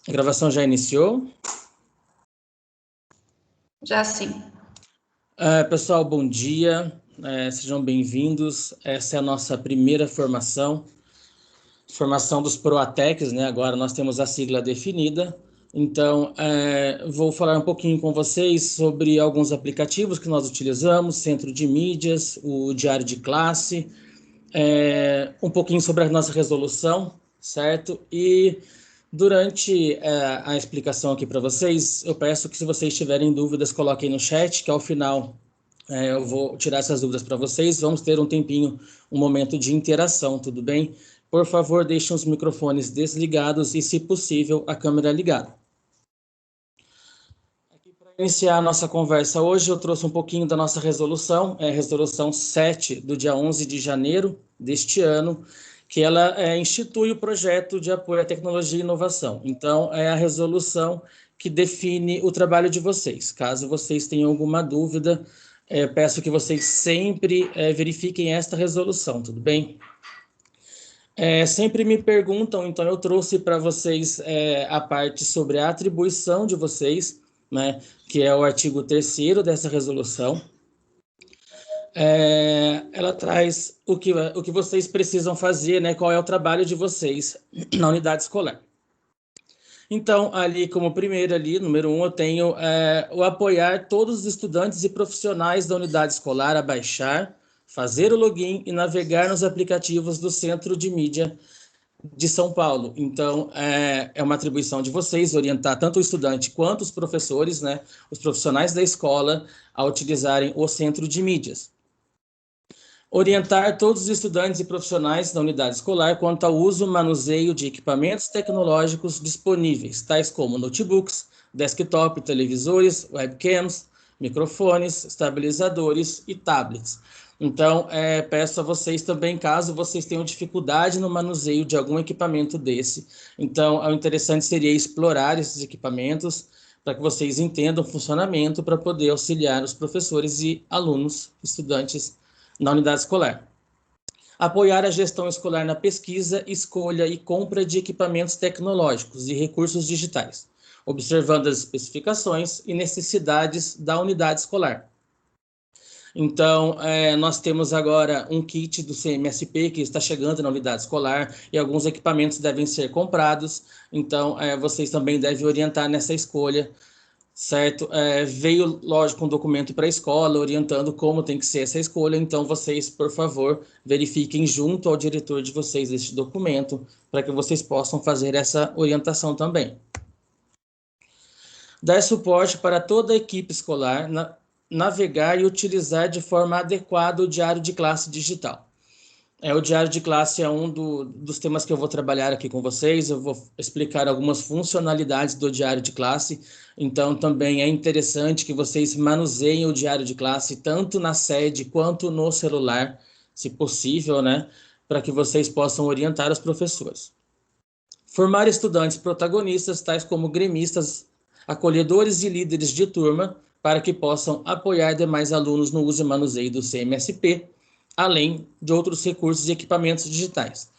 A gravação já iniciou? Já sim. Pessoal, bom dia. Sejam bem-vindos. Essa é a nossa primeira formação dos Proatecs, né? Agora nós temos a sigla definida. Então, vou falar um pouquinho com vocês sobre alguns aplicativos que nós utilizamos, Centro de Mídias, o Diário de Classe, um pouquinho sobre a nossa resolução, certo? E durante a explicação aqui para vocês, eu peço que, se vocês tiverem dúvidas, coloquem no chat, que ao final eu vou tirar essas dúvidas para vocês. Vamos ter um tempinho, um momento de interação, tudo bem? Por favor, deixem os microfones desligados e, se possível, a câmera ligada. Para iniciar a nossa conversa hoje, eu trouxe um pouquinho da nossa resolução, resolução 7 do dia 11 de janeiro deste ano, que ela institui o projeto de apoio à tecnologia e inovação. Então, é a resolução que define o trabalho de vocês. Caso vocês tenham alguma dúvida, peço que vocês sempre verifiquem esta resolução, tudo bem? Sempre me perguntam, então eu trouxe para vocês a parte sobre a atribuição de vocês, né, que é o artigo 3º dessa resolução. Ela traz o que vocês precisam fazer, né, qual é o trabalho de vocês na unidade escolar. Então, ali como primeiro, número 1, eu tenho o apoiar todos os estudantes e profissionais da unidade escolar a baixar, fazer o login e navegar nos aplicativos do Centro de Mídia de São Paulo. Então, é uma atribuição de vocês orientar tanto o estudante quanto os professores, né, os profissionais da escola, a utilizarem o Centro de Mídias. Orientar todos os estudantes e profissionais da unidade escolar quanto ao uso e manuseio de equipamentos tecnológicos disponíveis, tais como notebooks, desktop, televisores, webcams, microfones, estabilizadores e tablets. Então, peço a vocês também, caso vocês tenham dificuldade no manuseio de algum equipamento desse, então, o interessante seria explorar esses equipamentos para que vocês entendam o funcionamento, para poder auxiliar os professores e alunos, estudantes, na unidade escolar. Apoiar a gestão escolar na pesquisa, escolha e compra de equipamentos tecnológicos e recursos digitais, observando as especificações e necessidades da unidade escolar. Então, nós temos agora um kit do CMSP que está chegando na unidade escolar e alguns equipamentos devem ser comprados. Então, vocês também devem orientar nessa escolha, certo? Veio, lógico, um documento para a escola orientando como tem que ser essa escolha. Então, vocês, por favor, verifiquem junto ao diretor de vocês este documento para que vocês possam fazer essa orientação também. Dar suporte para toda a equipe escolar navegar e utilizar de forma adequada o diário de classe digital. O diário de classe é um dos temas que eu vou trabalhar aqui com vocês. Eu vou explicar algumas funcionalidades do diário de classe. Então, também é interessante que vocês manuseiem o diário de classe tanto na sede quanto no celular, se possível, né? Para que vocês possam orientar os professores. Formar estudantes protagonistas, tais como gremistas, acolhedores e líderes de turma, para que possam apoiar demais alunos no uso e manuseio do CMSP, além de outros recursos e equipamentos digitais.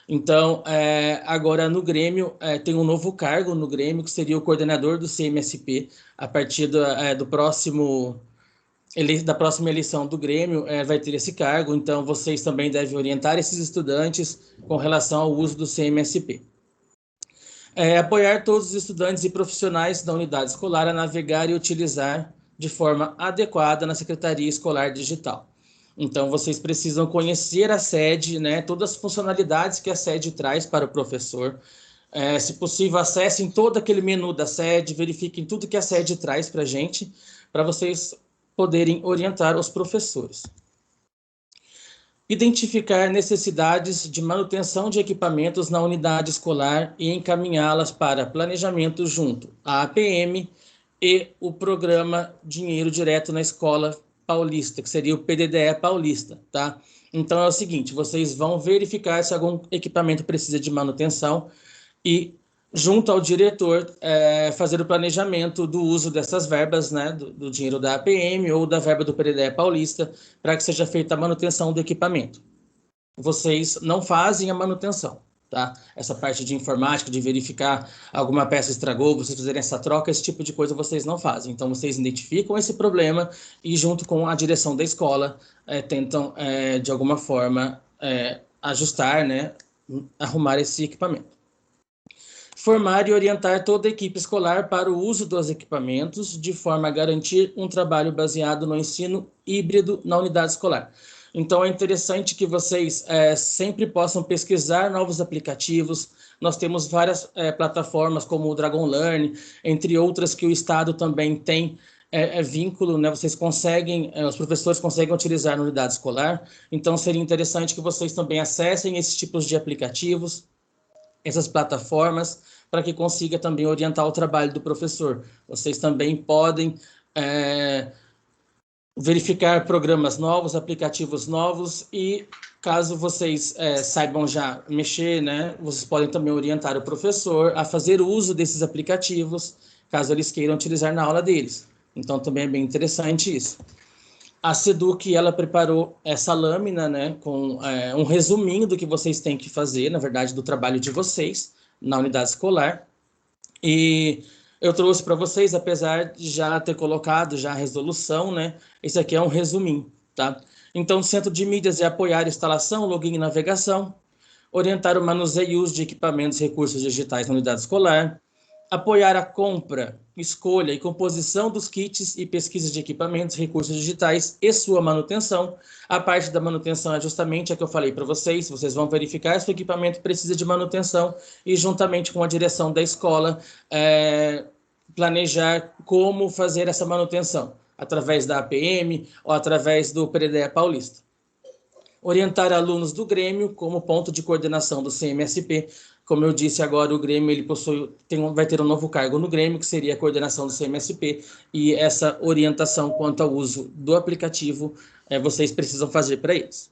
Então, agora no Grêmio, tem um novo cargo no Grêmio, que seria o coordenador do CMSP, a partir da próxima eleição do Grêmio, vai ter esse cargo. Então, vocês também devem orientar esses estudantes com relação ao uso do CMSP. Apoiar todos os estudantes e profissionais da unidade escolar a navegar e utilizar de forma adequada na Secretaria Escolar Digital. Então, vocês precisam conhecer a sede, né, todas as funcionalidades que a sede traz para o professor. Se possível, acessem todo aquele menu da sede, verifiquem tudo que a sede traz para a gente, para vocês poderem orientar os professores. Identificar necessidades de manutenção de equipamentos na unidade escolar e encaminhá-las para planejamento junto à APM e o programa Dinheiro Direto na Escola Paulista, que seria o PDDE Paulista, tá? Então é o seguinte, vocês vão verificar se algum equipamento precisa de manutenção e, junto ao diretor, fazer o planejamento do uso dessas verbas, né, do dinheiro da APM ou da verba do PDDE Paulista, para que seja feita a manutenção do equipamento. Vocês não fazem a manutenção, tá? Essa parte de informática, de verificar alguma peça estragou, vocês fazerem essa troca, esse tipo de coisa vocês não fazem. Então, vocês identificam esse problema e, junto com a direção da escola, tentam, de alguma forma, ajustar, né, arrumar esse equipamento. Formar e orientar toda a equipe escolar para o uso dos equipamentos, de forma a garantir um trabalho baseado no ensino híbrido na unidade escolar. Então, é interessante que vocês sempre possam pesquisar novos aplicativos. Nós temos várias plataformas, como o Dragon Learn, entre outras que o Estado também tem vínculo, né? Vocês conseguem, os professores conseguem utilizar na unidade escolar. Então, seria interessante que vocês também acessem esses tipos de aplicativos, essas plataformas, para que consiga também orientar o trabalho do professor. Vocês também podem verificar programas novos, aplicativos novos, e caso vocês saibam já mexer, né, vocês podem também orientar o professor a fazer uso desses aplicativos, caso eles queiram utilizar na aula deles. Então, também é bem interessante isso. A Seduc, ela preparou essa lâmina, né, com um resuminho do que vocês têm que fazer, na verdade, do trabalho de vocês na unidade escolar. E eu trouxe para vocês, apesar de já ter colocado já a resolução, né, esse aqui é um resuminho, tá? Então, o centro de mídias é apoiar a instalação, login e navegação, orientar o manuseio e uso de equipamentos e recursos digitais na unidade escolar, apoiar a compra, escolha e composição dos kits e pesquisa de equipamentos e recursos digitais e sua manutenção. A parte da manutenção é justamente a que eu falei para vocês. Vocês vão verificar se o equipamento precisa de manutenção e, juntamente com a direção da escola, planejar como fazer essa manutenção, através da APM ou através do PDE Paulista. Orientar alunos do Grêmio como ponto de coordenação do CMSP. Como eu disse agora, o Grêmio ele vai ter um novo cargo no Grêmio, que seria a coordenação do CMSP, e essa orientação quanto ao uso do aplicativo vocês precisam fazer para eles.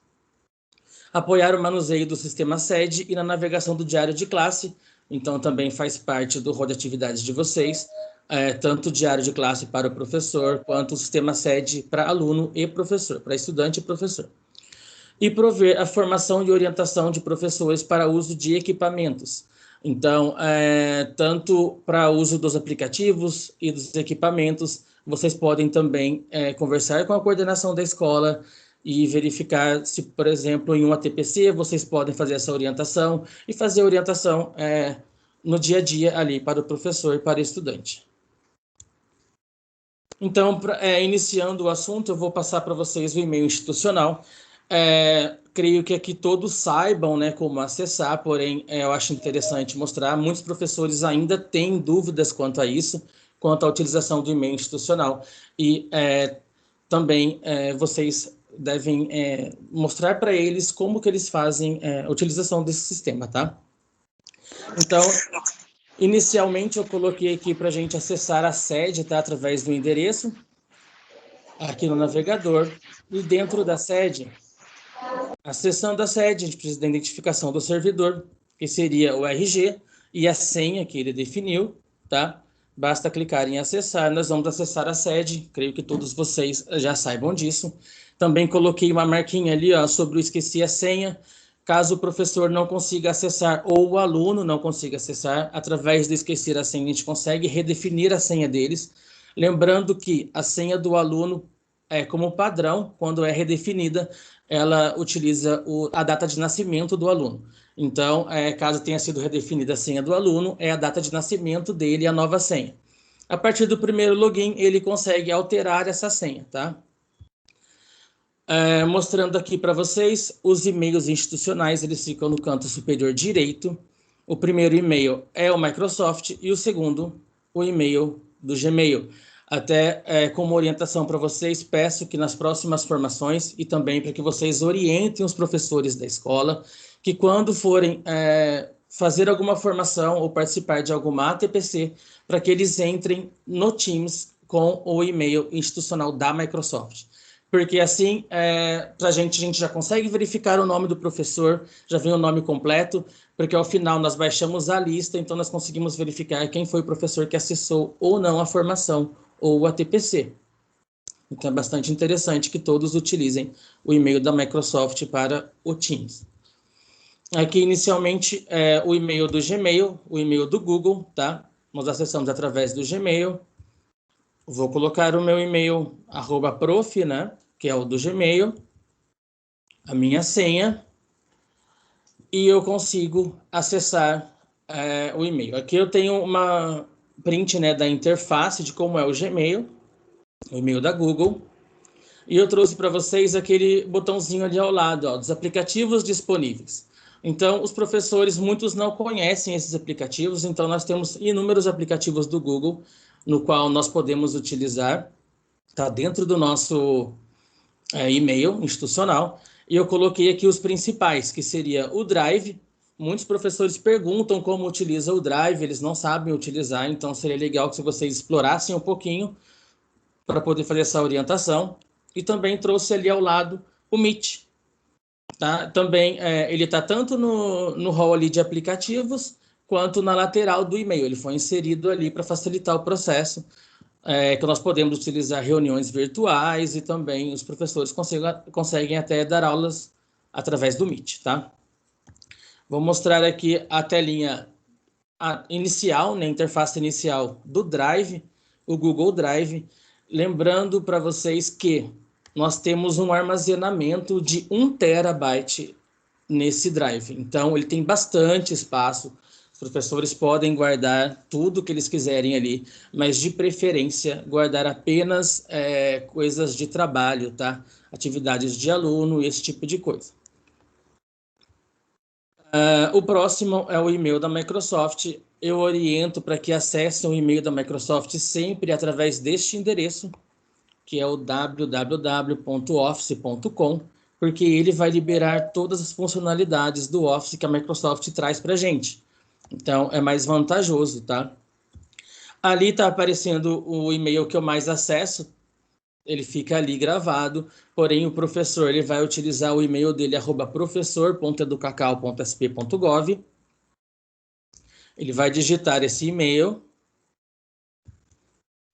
Apoiar o manuseio do sistema sede e na navegação do diário de classe, então também faz parte do rol de atividades de vocês, tanto o diário de classe para o professor, quanto o sistema sede para aluno e professor, para estudante e professor. E prover a formação e orientação de professores para uso de equipamentos. Então, tanto para uso dos aplicativos e dos equipamentos, vocês podem também conversar com a coordenação da escola e verificar se, por exemplo, em um ATPC, vocês podem fazer essa orientação e fazer a orientação no dia a dia ali para o professor e para o estudante. Então, iniciando o assunto, eu vou passar para vocês o e-mail institucional. Creio que aqui todos saibam, né, como acessar, porém eu acho interessante mostrar. Muitos professores ainda têm dúvidas quanto a isso, quanto à utilização do e-mail institucional, e também vocês devem mostrar para eles como que eles fazem a utilização desse sistema, tá? Então, inicialmente eu coloquei aqui para a gente acessar a sede, tá, através do endereço aqui no navegador, e dentro da sede, a seção da sede, a gente precisa da identificação do servidor, que seria o RG, e a senha que ele definiu, tá? Basta clicar em acessar, nós vamos acessar a sede, creio que todos vocês já saibam disso. Também coloquei uma marquinha ali, ó, sobre o esqueci a senha, caso o professor não consiga acessar, ou o aluno não consiga acessar, através do esquecer a senha, a gente consegue redefinir a senha deles. Lembrando que a senha do aluno, como padrão, quando é redefinida, ela utiliza a data de nascimento do aluno. Então, caso tenha sido redefinida a senha do aluno, é a data de nascimento dele e a nova senha. A partir do primeiro login, ele consegue alterar essa senha, tá? Mostrando aqui para vocês, os e-mails institucionais, eles ficam no canto superior direito. O primeiro e-mail é o Microsoft e o segundo, o e-mail do Gmail. Até como orientação para vocês, peço que nas próximas formações e também para que vocês orientem os professores da escola, que quando forem fazer alguma formação ou participar de alguma ATPC, para que eles entrem no Teams com o e-mail institucional da Microsoft. Porque assim, para a gente já consegue verificar o nome do professor, já vem o nome completo, porque ao final nós baixamos a lista, então nós conseguimos verificar quem foi o professor que acessou ou não a formação ou o ATPC. Então é bastante interessante que todos utilizem o e-mail da Microsoft para o Teams. Aqui, inicialmente, é o e-mail do Gmail, o e-mail do Google, tá? Nós acessamos através do Gmail. Vou colocar o meu e-mail, @prof, né? Que é o do Gmail, a minha senha, e eu consigo acessar o e-mail. Aqui eu tenho uma print, né, da interface de como é o Gmail, o e-mail da Google. E eu trouxe para vocês aquele botãozinho ali ao lado, ó, dos aplicativos disponíveis. Então, os professores, muitos não conhecem esses aplicativos, então nós temos inúmeros aplicativos do Google, no qual nós podemos utilizar, tá dentro do nosso e-mail institucional, e eu coloquei aqui os principais, que seria o Drive. Muitos professores perguntam como utiliza o Drive, eles não sabem utilizar, então seria legal que vocês explorassem um pouquinho para poder fazer essa orientação. E também trouxe ali ao lado o Meet. Tá? Também ele está tanto no hall ali de aplicativos, quanto na lateral do e-mail. Ele foi inserido ali para facilitar o processo, que nós podemos utilizar reuniões virtuais e também os professores conseguem até dar aulas através do Meet. Tá? Vou mostrar aqui a telinha inicial, né, interface inicial do Drive, o Google Drive. Lembrando para vocês que nós temos um armazenamento de 1 TB nesse Drive. Então, ele tem bastante espaço. Os professores podem guardar tudo que eles quiserem ali, mas de preferência guardar apenas coisas de trabalho, tá? Atividades de aluno, esse tipo de coisa. O próximo é o e-mail da Microsoft. Eu oriento para que acessem o e-mail da Microsoft sempre através deste endereço, que é o www.office.com, porque ele vai liberar todas as funcionalidades do Office que a Microsoft traz para a gente. Então, é mais vantajoso, tá? Ali está aparecendo o e-mail que eu mais acesso, ele fica ali gravado, porém o professor ele vai utilizar o e-mail dele, @professor.educacau.sp.gov. Ele vai digitar esse e-mail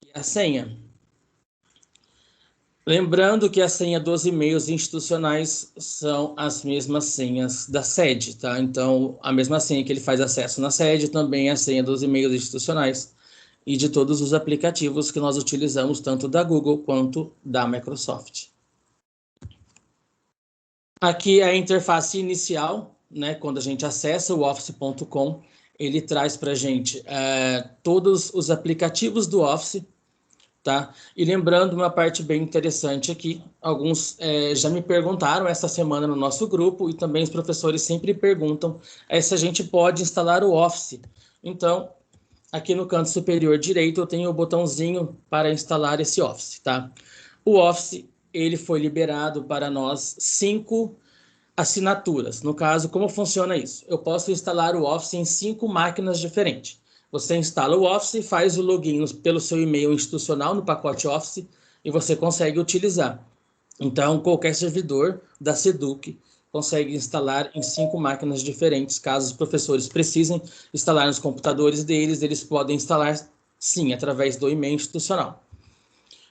e a senha. Lembrando que a senha dos e-mails institucionais são as mesmas senhas da sede, tá? Então, a mesma senha que ele faz acesso na sede também é a senha dos e-mails institucionais e de todos os aplicativos que nós utilizamos, tanto da Google quanto da Microsoft. Aqui é a interface inicial, né? Quando a gente acessa o office.com, ele traz para a gente todos os aplicativos do Office. Tá? E lembrando uma parte bem interessante aqui, alguns já me perguntaram essa semana no nosso grupo e também os professores sempre perguntam se a gente pode instalar o Office. Então, aqui no canto superior direito eu tenho o botãozinho para instalar esse Office, tá? O Office, ele foi liberado para nós 5 assinaturas. No caso, como funciona isso? Eu posso instalar o Office em 5 máquinas diferentes. Você instala o Office e faz o login pelo seu e-mail institucional no pacote Office e você consegue utilizar. Então, qualquer servidor da Seduc consegue instalar em 5 máquinas diferentes. Caso os professores precisem instalar nos computadores deles, eles podem instalar sim, através do e-mail institucional.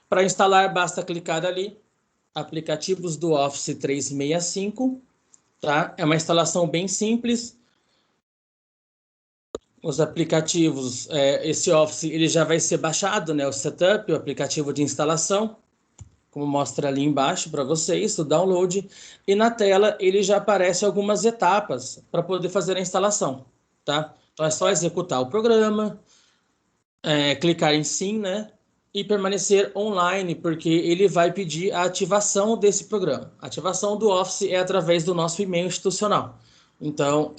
Para instalar, basta clicar ali, aplicativos do Office 365, tá? É uma instalação bem simples. Os aplicativos, esse Office ele já vai ser baixado, né? O setup, o aplicativo de instalação, como mostra ali embaixo para vocês, o download. E na tela ele já aparece algumas etapas para poder fazer a instalação, tá? Então é só executar o programa, clicar em sim, né? E permanecer online, porque ele vai pedir a ativação desse programa. A ativação do Office é através do nosso e-mail institucional. Então,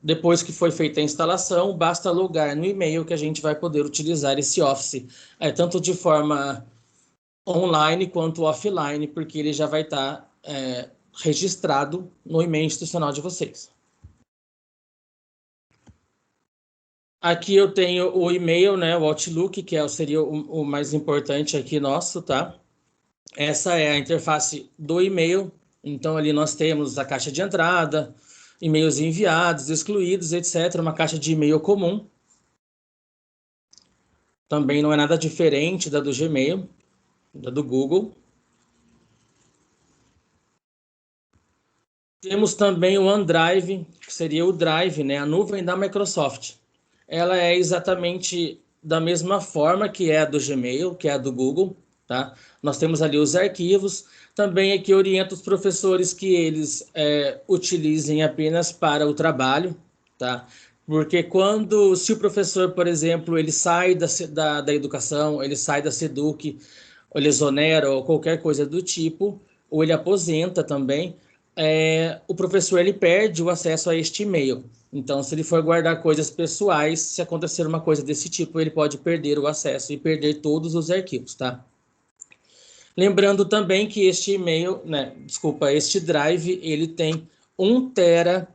depois que foi feita a instalação, basta logar no e-mail que a gente vai poder utilizar esse Office, tanto de forma online quanto offline, porque ele já vai estar registrado no e-mail institucional de vocês. Aqui eu tenho o e-mail, né, o Outlook, que seria o mais importante aqui nosso, tá? Essa é a interface do e-mail. Então ali nós temos a caixa de entrada, e-mails enviados, excluídos, etc. Uma caixa de e-mail comum. Também não é nada diferente da do Gmail, da do Google. Temos também o OneDrive, que seria o Drive, né, a nuvem da Microsoft. Ela é exatamente da mesma forma que é a do Gmail, que é a do Google, tá? Nós temos ali os arquivos. Também aqui oriento os professores que eles utilizem apenas para o trabalho, tá? Porque se o professor, por exemplo, ele sai da educação, ele sai da SEDUC, ou ele exonera ou qualquer coisa do tipo, ou ele aposenta também, o professor ele perde o acesso a este e-mail. Então, se ele for guardar coisas pessoais, se acontecer uma coisa desse tipo, ele pode perder o acesso e perder todos os arquivos, tá? Lembrando também que este e-mail, né, desculpa, este drive, ele tem 1 tera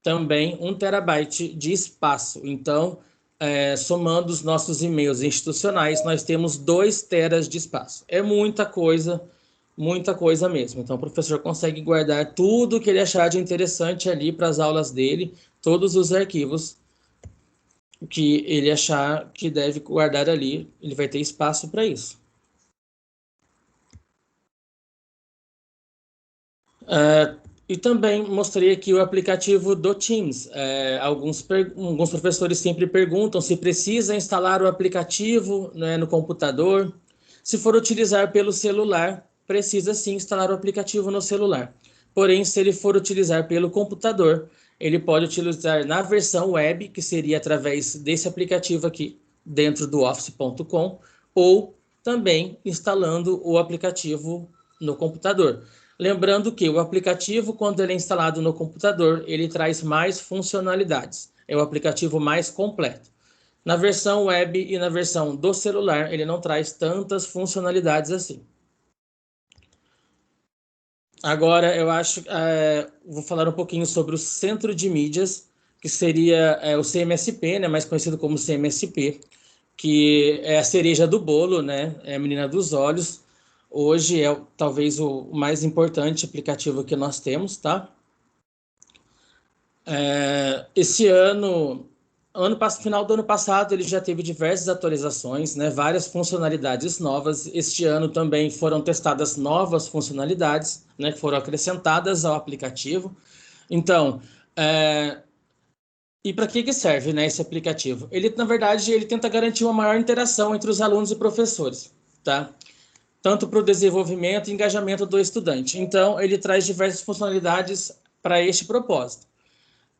também, 1 terabyte de espaço. Então, somando os nossos e-mails institucionais, nós temos 2 teras de espaço. É muita coisa mesmo. Então, o professor consegue guardar tudo que ele achar de interessante ali para as aulas dele, todos os arquivos que ele achar que deve guardar ali, ele vai ter espaço para isso. E também mostrei aqui o aplicativo do Teams. Alguns professores sempre perguntam se precisa instalar o aplicativo, né, no computador. Se for utilizar pelo celular, precisa sim instalar o aplicativo no celular. Porém, se ele for utilizar pelo computador, ele pode utilizar na versão web, que seria através desse aplicativo aqui, dentro do office.com, ou também instalando o aplicativo no computador. Lembrando que o aplicativo, quando ele é instalado no computador, ele traz mais funcionalidades. É o aplicativo mais completo. Na versão web e na versão do celular, ele não traz tantas funcionalidades assim. Agora, eu acho, vou falar um pouquinho sobre o centro de mídias, que seria o CMSP, né, mais conhecido como CMSP, que é a cereja do bolo, né, é a menina dos olhos. Hoje é talvez o mais importante aplicativo que nós temos, tá? Esse final do ano passado, ele já teve diversas atualizações, né? Várias funcionalidades novas. Este ano também foram testadas novas funcionalidades, né? Que foram acrescentadas ao aplicativo. Então, e para que serve, né, esse aplicativo? Ele, na verdade, ele tenta garantir uma maior interação entre os alunos e professores, tá? Tanto para o desenvolvimento e engajamento do estudante. Então, ele traz diversas funcionalidades para este propósito.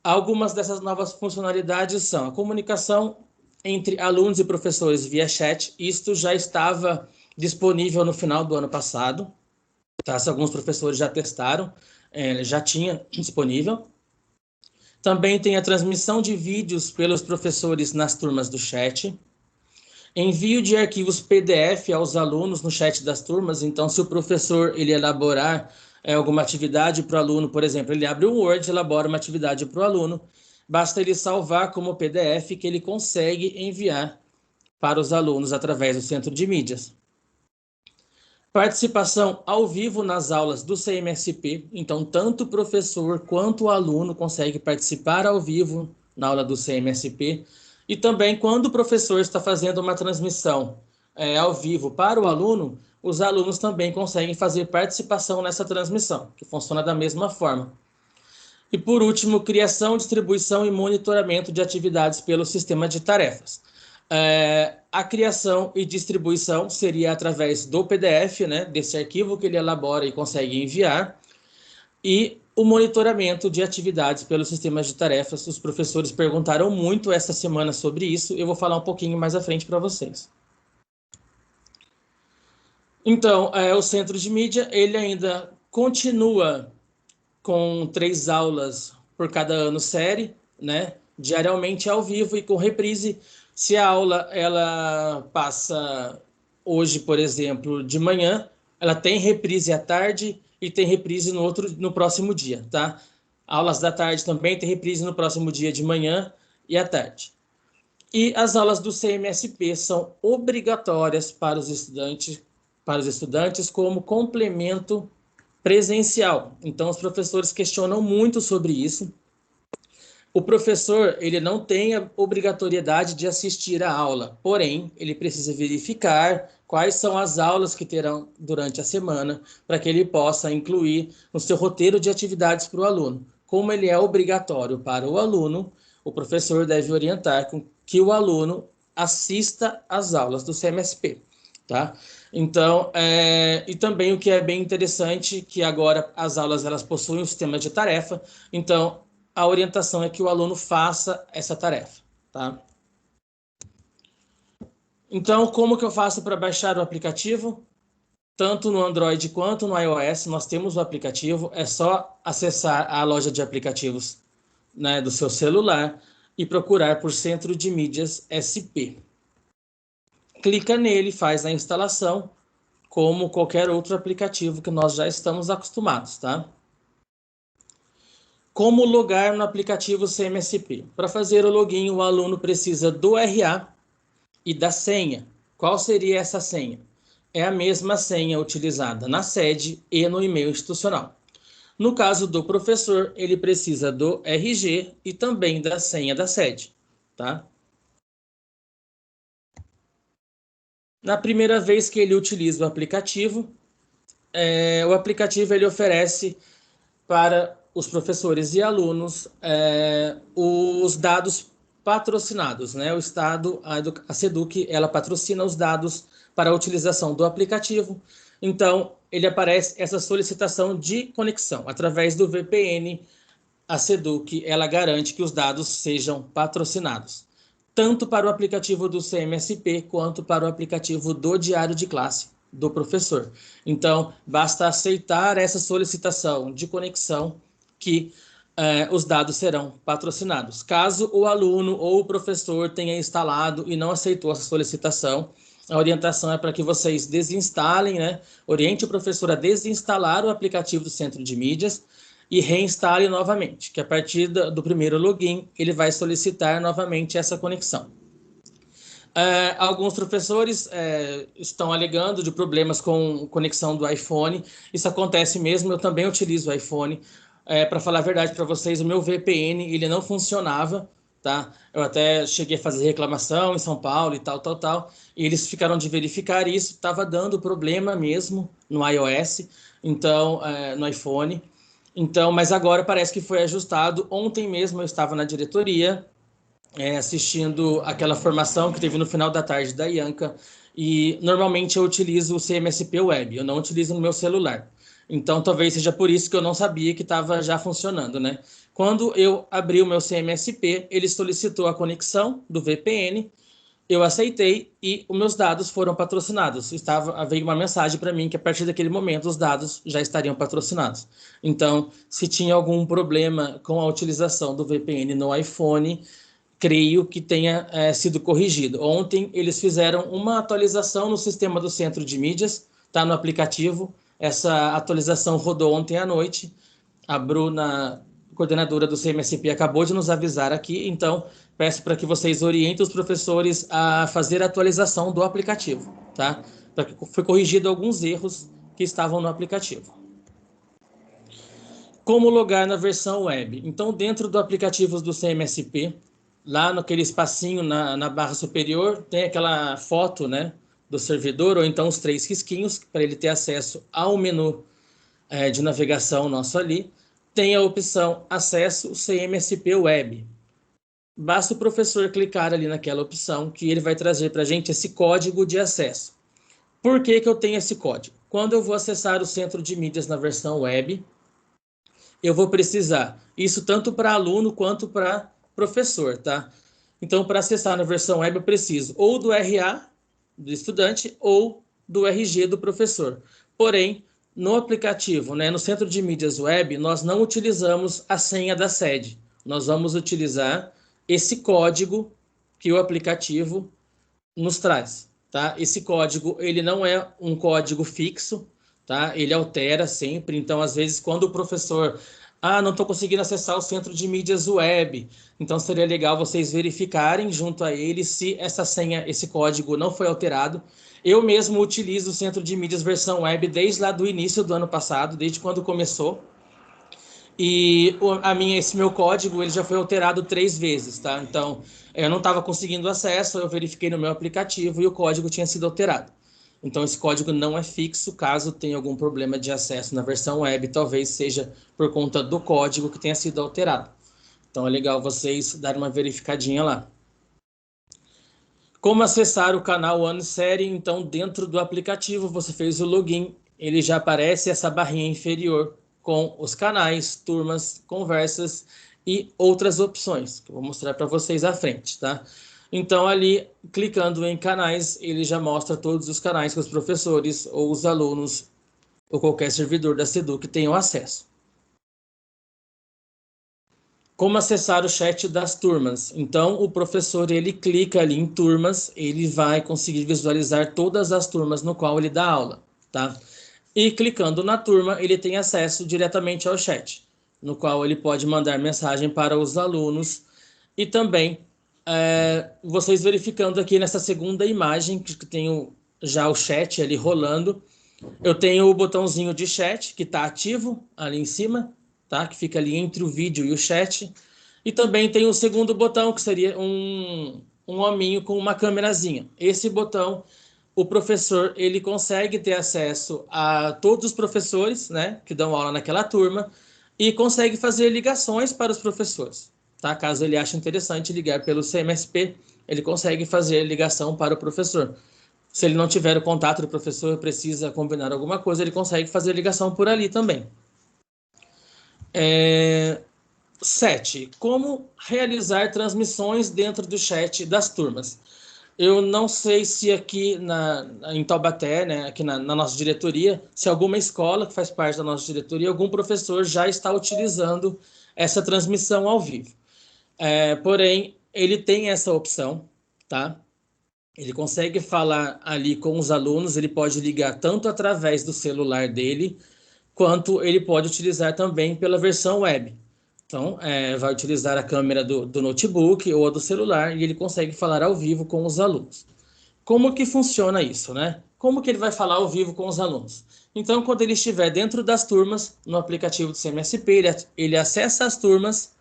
Algumas dessas novas funcionalidades são a comunicação entre alunos e professores via chat. Isto já estava disponível no final do ano passado, tá? Se alguns professores já testaram, já tinha disponível. Também tem a transmissão de vídeos pelos professores nas turmas do chat. Envio de arquivos PDF aos alunos no chat das turmas. Então, se o professor ele elaborar alguma atividade para o aluno, por exemplo, ele abre o Word, elabora uma atividade para o aluno, basta ele salvar como PDF que ele consegue enviar para os alunos através do centro de mídias. Participação ao vivo nas aulas do CMSP. Então, tanto o professor quanto o aluno consegue participar ao vivo na aula do CMSP. E também, quando o professor está fazendo uma transmissão ao vivo para o aluno, os alunos também conseguem fazer participação nessa transmissão, que funciona da mesma forma. E, por último, criação, distribuição e monitoramento de atividades pelo sistema de tarefas. A criação e distribuição seria através do PDF, né, desse arquivo que ele elabora e consegue enviar, e o monitoramento de atividades pelos sistemas de tarefas. Os professores perguntaram muito essa semana sobre isso, eu vou falar um pouquinho mais à frente para vocês. Então, o centro de mídia, ele ainda continua com 3 aulas por cada ano série, né? Diariamente ao vivo e com reprise. Se a aula ela passa hoje, por exemplo, de manhã, ela tem reprise à tarde e tem reprise no próximo dia, tá? Aulas da tarde também tem reprise no próximo dia de manhã e à tarde. E as aulas do CMSP são obrigatórias para os estudantes como complemento presencial. Então, os professores questionam muito sobre isso. O professor, ele não tem a obrigatoriedade de assistir à aula, porém, ele precisa verificar quais são as aulas que terão durante a semana, para que ele possa incluir no seu roteiro de atividades para o aluno. Como ele é obrigatório para o aluno, o professor deve orientar com que o aluno assista às aulas do CMSP, tá? Então, e também o que é bem interessante, que agora as aulas elas possuem um sistema de tarefa, então a orientação é que o aluno faça essa tarefa, tá? Então, como que eu faço para baixar o aplicativo? Tanto no Android quanto no iOS, nós temos o aplicativo, é só acessar a loja de aplicativos, né, do seu celular e procurar por Centro de Mídias SP. Clica nele, faz a instalação, como qualquer outro aplicativo que nós já estamos acostumados, tá? Como logar no aplicativo CMSP? Para fazer o login, o aluno precisa do RA e da senha. Qual seria essa senha? É a mesma senha utilizada na sede e no e-mail institucional. No caso do professor, ele precisa do RG e também da senha da sede, tá? Na primeira vez que ele utiliza o aplicativo ele oferece para os professores e alunos os dados patrocinados, né? O Estado, a SEDUC, ela patrocina os dados para a utilização do aplicativo. Então, ele aparece essa solicitação de conexão. Através do VPN, a SEDUC, ela garante que os dados sejam patrocinados, tanto para o aplicativo do CMSP quanto para o aplicativo do Diário de Classe do professor. Então, basta aceitar essa solicitação de conexão que os dados serão patrocinados. Caso o aluno ou o professor tenha instalado e não aceitou essa solicitação, a orientação é para que vocês desinstalem, né? Oriente o professor a desinstalar o aplicativo do Centro de Mídias e reinstale novamente, que a partir do primeiro login ele vai solicitar novamente essa conexão. Alguns professores estão alegando de problemas com conexão do iPhone. Isso acontece mesmo, eu também utilizo o iPhone. Para falar a verdade para vocês, o meu VPN ele não funcionava, tá? Eu até cheguei a fazer reclamação em São Paulo e tal, e eles ficaram de verificar isso, estava dando problema mesmo no iOS, então, no iPhone. Então, mas agora parece que foi ajustado. Ontem mesmo eu estava na diretoria, assistindo aquela formação que teve no final da tarde da Ianca, e normalmente eu utilizo o CMSP Web, eu não utilizo no meu celular. Então, talvez seja por isso que eu não sabia que estava já funcionando, né? Quando eu abri o meu CMSP, ele solicitou a conexão do VPN, eu aceitei e os meus dados foram patrocinados. Veio uma mensagem para mim que a partir daquele momento os dados já estariam patrocinados. Então, se tinha algum problema com a utilização do VPN no iPhone, creio que tenha sido corrigido. Ontem eles fizeram uma atualização no sistema do Centro de Mídias, está no aplicativo. Essa atualização rodou ontem à noite. A Bruna, coordenadora do CMSP, acabou de nos avisar aqui, então peço para que vocês orientem os professores a fazer a atualização do aplicativo, tá? Foi corrigido alguns erros que estavam no aplicativo. Como logar na versão web? Então, dentro do aplicativo do CMSP, lá naquele espacinho na barra superior, tem aquela foto, né, do servidor, ou então os 3 risquinhos, para ele ter acesso ao menu de navegação nosso ali. Tem a opção Acesso CMSP Web. Basta o professor clicar ali naquela opção que ele vai trazer para a gente esse código de acesso. Por que eu tenho esse código? Quando eu vou acessar o Centro de Mídias na versão web, eu vou precisar, isso tanto para aluno quanto para professor, tá? Então, para acessar na versão web, eu preciso ou do RA do estudante ou do RG do professor. Porém, no aplicativo, né, no Centro de Mídias Web, nós não utilizamos a senha da sede. Nós vamos utilizar esse código que o aplicativo nos traz, tá? Esse código, ele não é um código fixo, tá? Ele altera sempre. Então, às vezes, quando o professor não estou conseguindo acessar o Centro de Mídias Web. Então, seria legal vocês verificarem junto a ele se essa senha, esse código não foi alterado. Eu mesmo utilizo o Centro de Mídias versão web desde lá do início do ano passado, desde quando começou. E esse meu código ele já foi alterado 3 vezes, tá? Então, eu não estava conseguindo acesso, eu verifiquei no meu aplicativo e o código tinha sido alterado. Então, esse código não é fixo, caso tenha algum problema de acesso na versão web, talvez seja por conta do código que tenha sido alterado. Então, é legal vocês darem uma verificadinha lá. Como acessar o canal OneSérie? Então, dentro do aplicativo, você fez o login, ele já aparece essa barrinha inferior com os canais, turmas, conversas e outras opções, que eu vou mostrar para vocês à frente, tá? Então, ali, clicando em canais, ele já mostra todos os canais que os professores ou os alunos ou qualquer servidor da Seduc tenham acesso. Como acessar o chat das turmas? Então, o professor, ele clica ali em turmas, ele vai conseguir visualizar todas as turmas no qual ele dá aula, tá? E clicando na turma, ele tem acesso diretamente ao chat, no qual ele pode mandar mensagem para os alunos e também vocês verificando aqui nessa segunda imagem, que tem já o chat ali rolando, eu tenho o botãozinho de chat que está ativo ali em cima, tá? Que fica ali entre o vídeo e o chat. E também tem o segundo botão, que seria um hominho com uma câmerazinha. Esse botão, o professor, ele consegue ter acesso a todos os professores, né, que dão aula naquela turma, e consegue fazer ligações para os professores, tá? Caso ele ache interessante ligar pelo CMSP, ele consegue fazer ligação para o professor. Se ele não tiver o contato do professor, precisa combinar alguma coisa, ele consegue fazer ligação por ali também. 7. Como realizar transmissões dentro do chat das turmas? Eu não sei se aqui em Taubaté, né, aqui na nossa diretoria, se alguma escola que faz parte da nossa diretoria, algum professor já está utilizando essa transmissão ao vivo. Porém, ele tem essa opção, tá? Ele consegue falar ali com os alunos, ele pode ligar tanto através do celular dele, quanto ele pode utilizar também pela versão web. Então, vai utilizar a câmera do notebook ou a do celular e ele consegue falar ao vivo com os alunos. Como que funciona isso, né? Como que ele vai falar ao vivo com os alunos? Então, quando ele estiver dentro das turmas, no aplicativo do CMSP, ele acessa as turmas,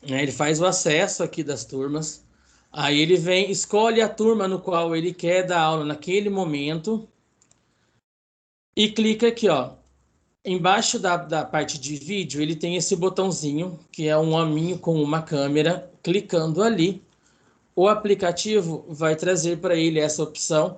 né? Ele faz o acesso aqui das turmas, aí ele vem, escolhe a turma no qual ele quer dar aula naquele momento e clica aqui, ó. Embaixo da parte de vídeo, ele tem esse botãozinho, que é um hominho com uma câmera. Clicando ali, o aplicativo vai trazer para ele essa opção.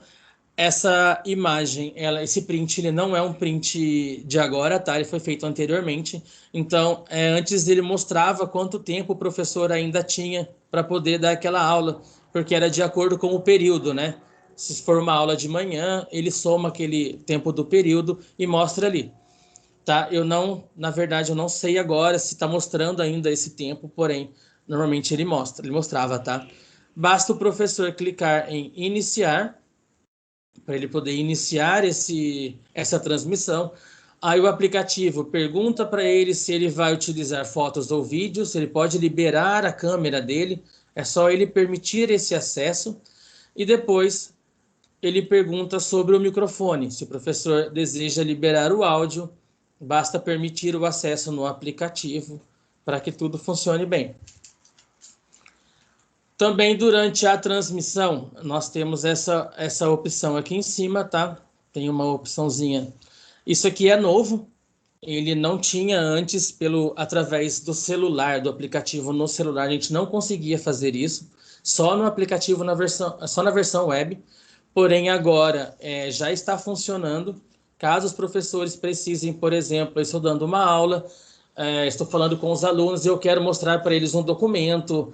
Essa imagem, esse print, ele não é um print de agora, tá? Ele foi feito anteriormente. Então, antes ele mostrava quanto tempo o professor ainda tinha para poder dar aquela aula, porque era de acordo com o período, né? Se for uma aula de manhã, ele soma aquele tempo do período e mostra ali. Tá? Na verdade, eu não sei agora se está mostrando ainda esse tempo, porém, normalmente ele mostrava, tá? Basta o professor clicar em iniciar, para ele poder iniciar essa transmissão. Aí o aplicativo pergunta para ele se ele vai utilizar fotos ou vídeos, se ele pode liberar a câmera dele, é só ele permitir esse acesso, e depois ele pergunta sobre o microfone, se o professor deseja liberar o áudio, basta permitir o acesso no aplicativo para que tudo funcione bem. Também durante a transmissão, nós temos essa opção aqui em cima, tá? Tem uma opçãozinha. Isso aqui é novo, ele não tinha antes, através do celular, do aplicativo no celular, a gente não conseguia fazer isso, só no aplicativo, só na versão web. Porém, agora já está funcionando. Caso os professores precisem, por exemplo, eu estou dando uma aula, estou falando com os alunos e eu quero mostrar para eles um documento,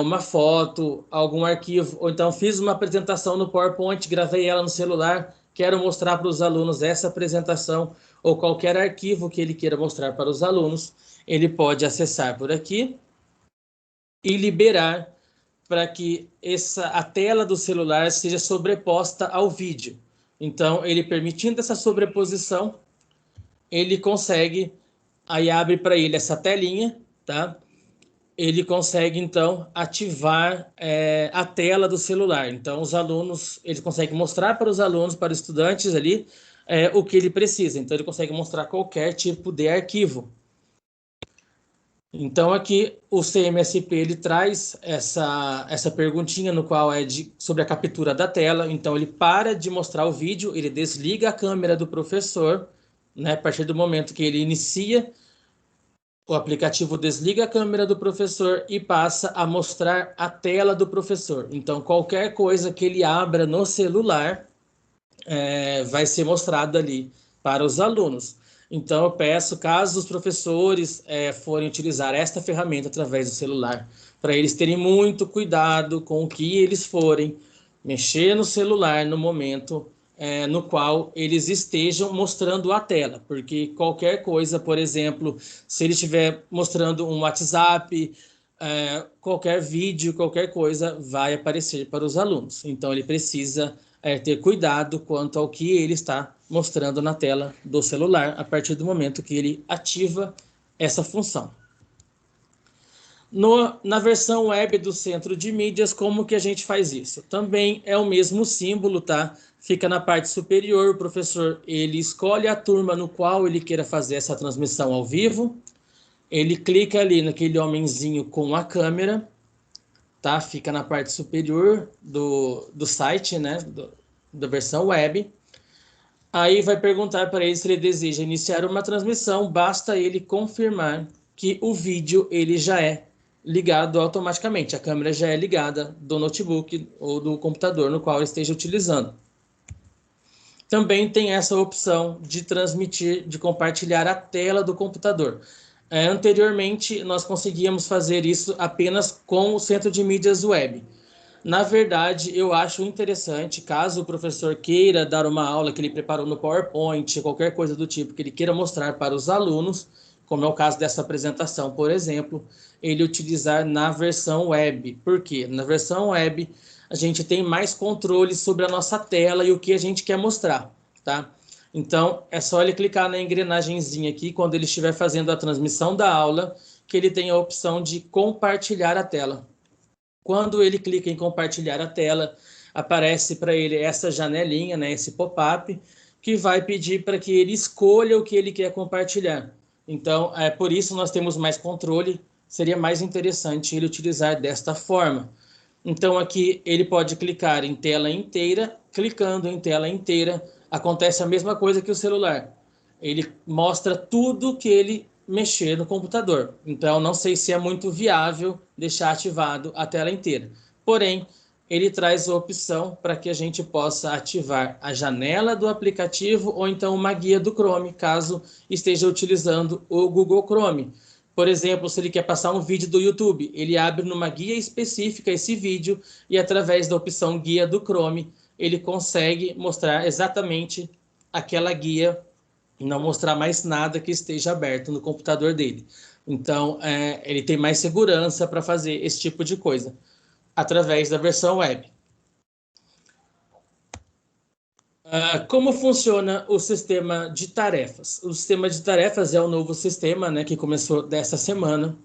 uma foto, algum arquivo, ou então fiz uma apresentação no PowerPoint, gravei ela no celular, quero mostrar para os alunos essa apresentação ou qualquer arquivo que ele queira mostrar para os alunos, ele pode acessar por aqui e liberar para que a tela do celular seja sobreposta ao vídeo. Então, ele permitindo essa sobreposição, ele consegue, aí abre para ele essa telinha, tá? Ele consegue, então, ativar a tela do celular. Então, os alunos, ele consegue mostrar para os alunos, para os estudantes ali, o que ele precisa. Então, ele consegue mostrar qualquer tipo de arquivo. Então, aqui o CMSP ele traz essa perguntinha no qual é sobre a captura da tela. Então, ele para de mostrar o vídeo, ele desliga a câmera do professor, né? A partir do momento que ele inicia, o aplicativo desliga a câmera do professor e passa a mostrar a tela do professor. Então, qualquer coisa que ele abra no celular vai ser mostrada ali para os alunos. Então, eu peço, caso os professores forem utilizar esta ferramenta através do celular, para eles terem muito cuidado com o que eles forem mexer no celular no momento no qual eles estejam mostrando a tela, porque qualquer coisa, por exemplo, se ele estiver mostrando um WhatsApp, qualquer vídeo, qualquer coisa vai aparecer para os alunos. Então, ele precisa ter cuidado quanto ao que ele está mostrando na tela do celular a partir do momento que ele ativa essa função. Na versão web do Centro de Mídias, como que a gente faz isso? Também é o mesmo símbolo, tá? Fica na parte superior, o professor ele escolhe a turma no qual ele queira fazer essa transmissão ao vivo, ele clica ali naquele homenzinho com a câmera, tá? Fica na parte superior do site, né? Da versão web. Aí vai perguntar para ele se ele deseja iniciar uma transmissão, basta ele confirmar que o vídeo ele já é ligado automaticamente, a câmera já é ligada do notebook ou do computador no qual ele esteja utilizando. Também tem essa opção de transmitir, de compartilhar a tela do computador. Anteriormente, nós conseguíamos fazer isso apenas com o Centro de Mídias Web. Na verdade, eu acho interessante, caso o professor queira dar uma aula que ele preparou no PowerPoint, qualquer coisa do tipo que ele queira mostrar para os alunos, como é o caso dessa apresentação, por exemplo, ele utilizar na versão web. Por quê? Na versão web, a gente tem mais controle sobre a nossa tela e o que a gente quer mostrar, tá? Então, é só ele clicar na engrenagemzinha aqui, quando ele estiver fazendo a transmissão da aula, que ele tem a opção de compartilhar a tela. Quando ele clica em compartilhar a tela, aparece para ele essa janelinha, né, esse pop-up, que vai pedir para que ele escolha o que ele quer compartilhar. Então, por isso nós temos mais controle, seria mais interessante ele utilizar desta forma. Então, aqui ele pode clicar em tela inteira, clicando em tela inteira, acontece a mesma coisa que o celular. Ele mostra tudo que ele mexer no computador. Então, não sei se é muito viável deixar ativado a tela inteira. Porém, ele traz a opção para que a gente possa ativar a janela do aplicativo ou então uma guia do Chrome, caso esteja utilizando o Google Chrome. Por exemplo, se ele quer passar um vídeo do YouTube, ele abre numa guia específica esse vídeo e através da opção guia do Chrome, ele consegue mostrar exatamente aquela guia e não mostrar mais nada que esteja aberto no computador dele. Então, ele tem mais segurança para fazer esse tipo de coisa através da versão web. Como funciona o sistema de tarefas? O sistema de tarefas é o novo sistema, né, que começou dessa semana.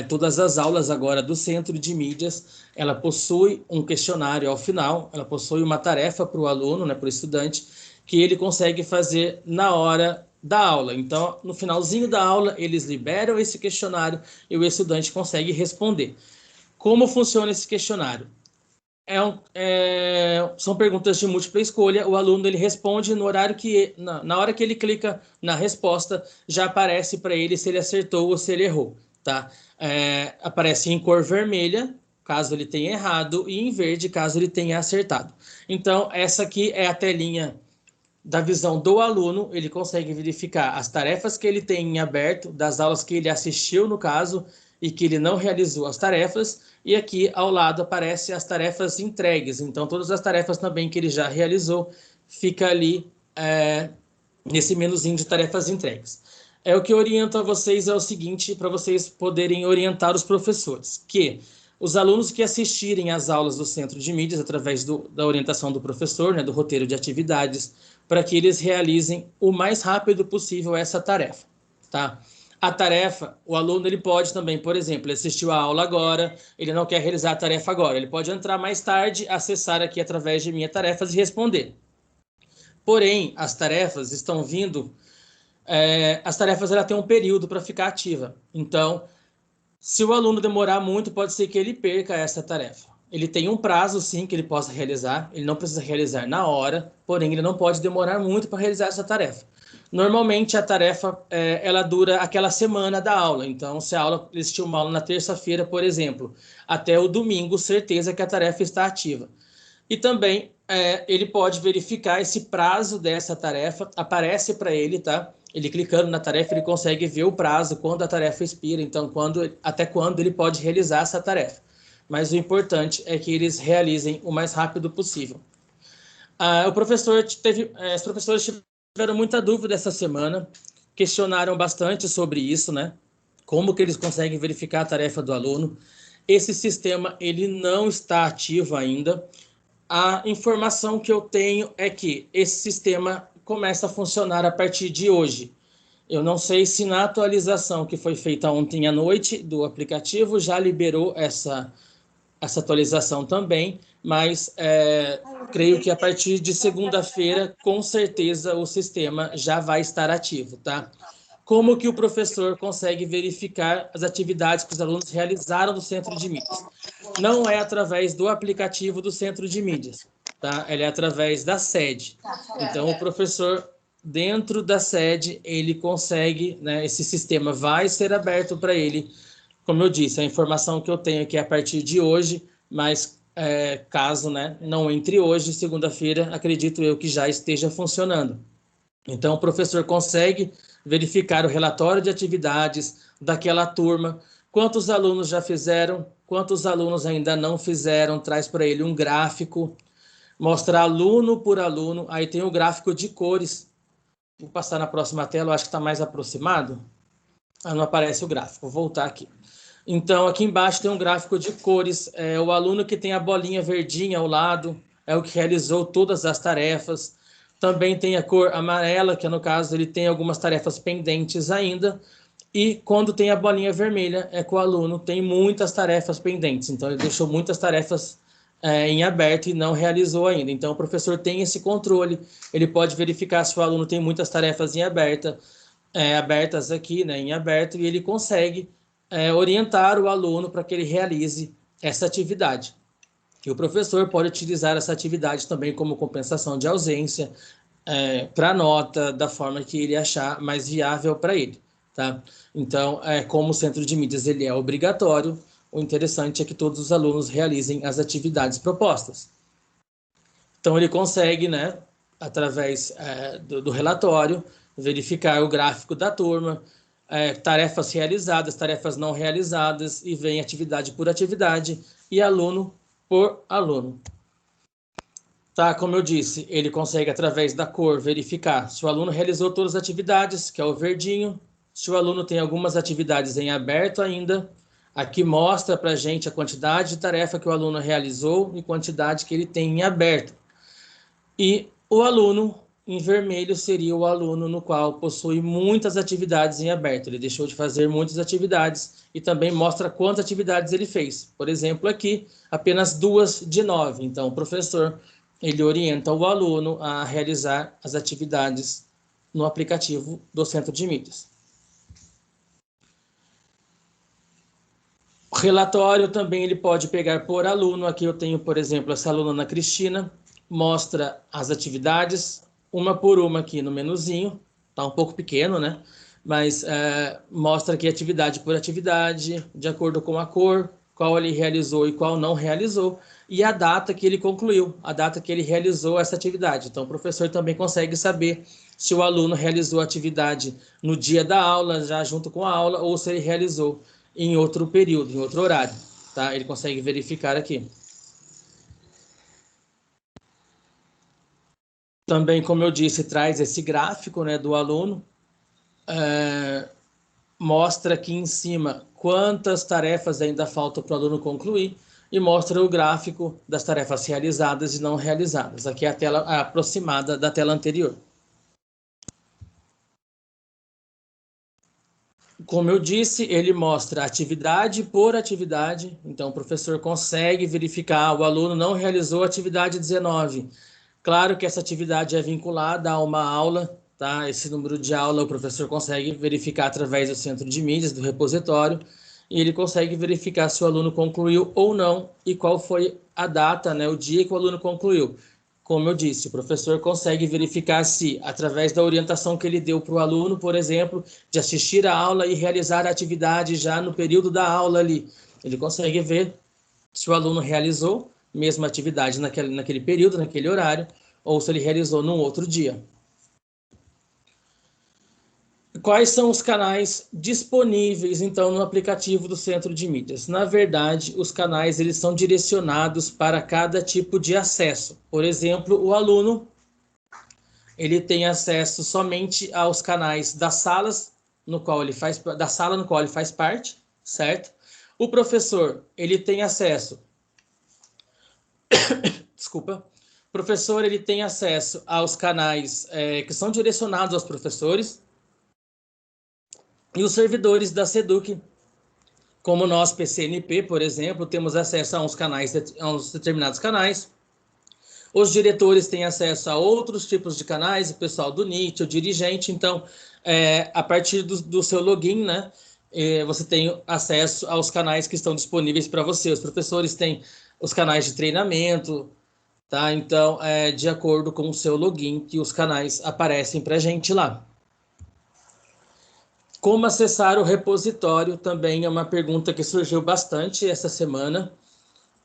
Todas as aulas agora do Centro de Mídias, ela possui um questionário ao final, ela possui uma tarefa para o aluno, né, para o estudante, que ele consegue fazer na hora da aula. Então, no finalzinho da aula, eles liberam esse questionário e o estudante consegue responder. Como funciona esse questionário? São perguntas de múltipla escolha. O aluno ele responde no horário que, na hora que ele clica na resposta, já aparece para ele se ele acertou ou se ele errou, tá? Aparece em cor vermelha, caso ele tenha errado, e em verde, caso ele tenha acertado. Então, essa aqui é a telinha da visão do aluno, ele consegue verificar as tarefas que ele tem em aberto, das aulas que ele assistiu, no caso, e que ele não realizou as tarefas, e aqui ao lado aparece as tarefas entregues. Então, todas as tarefas também que ele já realizou, fica ali nesse menuzinho de tarefas entregues. O que eu oriento a vocês é o seguinte, para vocês poderem orientar os professores, que os alunos que assistirem às aulas do Centro de Mídias, através da orientação do professor, né, do roteiro de atividades, para que eles realizem o mais rápido possível essa tarefa, tá? A tarefa, o aluno ele pode também, por exemplo, ele assistiu a aula agora, ele não quer realizar a tarefa agora, ele pode entrar mais tarde, acessar aqui através de Minha Tarefas e responder. Porém, as tarefas estão vindo as tarefas ela têm um período para ficar ativa. Então, se o aluno demorar muito, pode ser que ele perca essa tarefa. Ele tem um prazo, sim, que ele possa realizar. Ele não precisa realizar na hora, porém, ele não pode demorar muito para realizar essa tarefa. Normalmente, a tarefa ela dura aquela semana da aula. Então, se a aula existir uma aula na terça-feira, por exemplo, até o domingo, certeza que a tarefa está ativa. E também ele pode verificar esse prazo dessa tarefa, aparece para ele, tá? Ele clicando na tarefa, ele consegue ver o prazo, quando a tarefa expira, então até quando ele pode realizar essa tarefa. Mas o importante é que eles realizem o mais rápido possível. Os professores tiveram muita dúvida essa semana, questionaram bastante sobre isso, né? Como que eles conseguem verificar a tarefa do aluno. Esse sistema ele não está ativo ainda. A informação que eu tenho é que esse sistema começa a funcionar a partir de hoje. Eu não sei se na atualização que foi feita ontem à noite do aplicativo já liberou essa atualização também, mas creio que a partir de segunda-feira, com certeza, o sistema já vai estar ativo, tá? Como que o professor consegue verificar as atividades que os alunos realizaram no centro de mídias? Não é através do aplicativo do centro de mídias, tá? Ele é através da sede. Então, o professor, dentro da sede, ele consegue, né? Esse sistema vai ser aberto para ele. Como eu disse, a informação que eu tenho aqui é a partir de hoje, mas caso, né, não entre hoje, segunda-feira, acredito eu que já esteja funcionando. Então, o professor consegue verificar o relatório de atividades daquela turma, quantos alunos já fizeram, quantos alunos ainda não fizeram, traz para ele um gráfico, mostra aluno por aluno, aí tem o gráfico de cores. Vou passar na próxima tela, eu acho que está mais aproximado. Não aparece o gráfico, vou voltar aqui. Então, aqui embaixo tem um gráfico de cores. O aluno que tem a bolinha verdinha ao lado é o que realizou todas as tarefas. Também tem a cor amarela, que no caso ele tem algumas tarefas pendentes ainda. E quando tem a bolinha vermelha, é que o aluno tem muitas tarefas pendentes. Então, ele deixou muitas tarefas em aberto e não realizou ainda. Então, o professor tem esse controle. Ele pode verificar se o aluno tem muitas tarefas em abertas aqui, né, em aberto, e ele consegue orientar o aluno para que ele realize essa atividade. E o professor pode utilizar essa atividade também como compensação de ausência, para nota, da forma que ele achar mais viável para ele. Tá? Então, como o centro de mídias ele é obrigatório, o interessante é que todos os alunos realizem as atividades propostas. Então, ele consegue, né, através do relatório, verificar o gráfico da turma, tarefas realizadas, tarefas não realizadas, e vem atividade por atividade e aluno por aluno. Tá, como eu disse, ele consegue, através da cor, verificar se o aluno realizou todas as atividades, que é o verdinho, se o aluno tem algumas atividades em aberto ainda. Aqui mostra para a gente a quantidade de tarefa que o aluno realizou e quantidade que ele tem em aberto. E o aluno em vermelho seria o aluno no qual possui muitas atividades em aberto. Ele deixou de fazer muitas atividades e também mostra quantas atividades ele fez. Por exemplo, aqui, apenas 2 de 9. Então, o professor ele orienta o aluno a realizar as atividades no aplicativo do Centro de Mídias. O relatório também ele pode pegar por aluno. Aqui eu tenho, por exemplo, essa aluna Ana Cristina, mostra as atividades, uma por uma aqui no menuzinho, tá um pouco pequeno, né? Mas mostra aqui atividade por atividade, de acordo com a cor, qual ele realizou e qual não realizou, e a data que ele concluiu, a data que ele realizou essa atividade. Então, o professor também consegue saber se o aluno realizou a atividade no dia da aula, já junto com a aula, ou se ele realizou em outro período, em outro horário, tá? Ele consegue verificar aqui. Também, como eu disse, traz esse gráfico, né, do aluno, mostra aqui em cima quantas tarefas ainda faltam para o aluno concluir e mostra o gráfico das tarefas realizadas e não realizadas. Aqui é a tela aproximada da tela anterior. Como eu disse, ele mostra atividade por atividade, então o professor consegue verificar, o aluno não realizou a atividade 19. Claro que essa atividade é vinculada a uma aula tá? Esse número de aula o professor consegue verificar através do centro de mídias, do repositório, e ele consegue verificar se o aluno concluiu ou não e qual foi a data, né, o dia que o aluno concluiu. Como eu disse, o professor consegue verificar se, através da orientação que ele deu para o aluno, por exemplo, de assistir a aula e realizar a atividade já no período da aula ali, ele consegue ver se o aluno realizou a mesma atividade naquele período, naquele horário, ou se ele realizou num outro dia. Quais são os canais disponíveis, então, no aplicativo do Centro de Mídias? Na verdade, os canais eles são direcionados para cada tipo de acesso. Por exemplo, o aluno ele tem acesso somente aos canais das salas no qual ele faz da sala no qual ele faz parte, certo? O professor ele tem acesso, desculpa, o professor ele tem acesso aos canais que são direcionados aos professores. E os servidores da SEDUC, como nós, PCNP, por exemplo, temos acesso a uns determinados canais. Os diretores têm acesso a outros tipos de canais, o pessoal do NIT, o dirigente. Então, a partir do seu login, né, você tem acesso aos canais que estão disponíveis para você. Os professores têm os canais de treinamento, tá? Então, de acordo com o seu login, que os canais aparecem para a gente lá. Como acessar o repositório também é uma pergunta que surgiu bastante essa semana,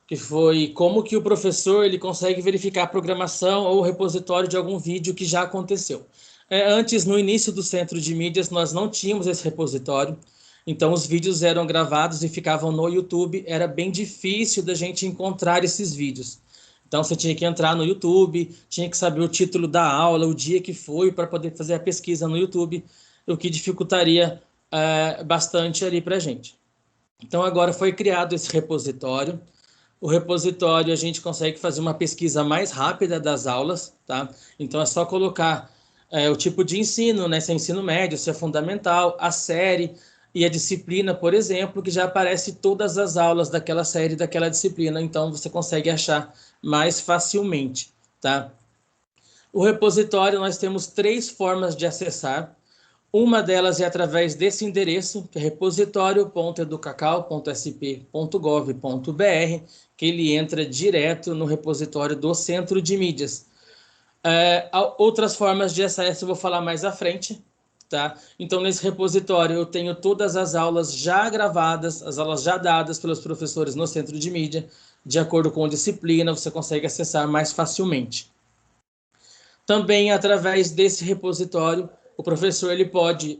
que foi como que o professor ele consegue verificar a programação ou o repositório de algum vídeo que já aconteceu. Antes, no início do Centro de Mídias, nós não tínhamos esse repositório, então os vídeos eram gravados e ficavam no YouTube, era bem difícil da gente encontrar esses vídeos. Então você tinha que entrar no YouTube, tinha que saber o título da aula, o dia que foi, para poder fazer a pesquisa no YouTube, o que dificultaria bastante ali para a gente. Então agora foi criado esse repositório. O repositório a gente consegue fazer uma pesquisa mais rápida das aulas, tá? Então é só colocar o tipo de ensino, né? Se é ensino médio, se é fundamental, a série e a disciplina, por exemplo, que já aparece todas as aulas daquela série, daquela disciplina. Então você consegue achar mais facilmente, tá? O repositório nós temos 3 formas de acessar. Uma delas é através desse endereço, que é repositório.educacau.sp.gov.br, que ele entra direto no repositório do Centro de Mídias. Outras formas de acesso eu vou falar mais à frente, tá? Então, nesse repositório eu tenho todas as aulas já gravadas, as aulas já dadas pelos professores no Centro de Mídia, de acordo com a disciplina, você consegue acessar mais facilmente. Também, através desse repositório, o professor ele pode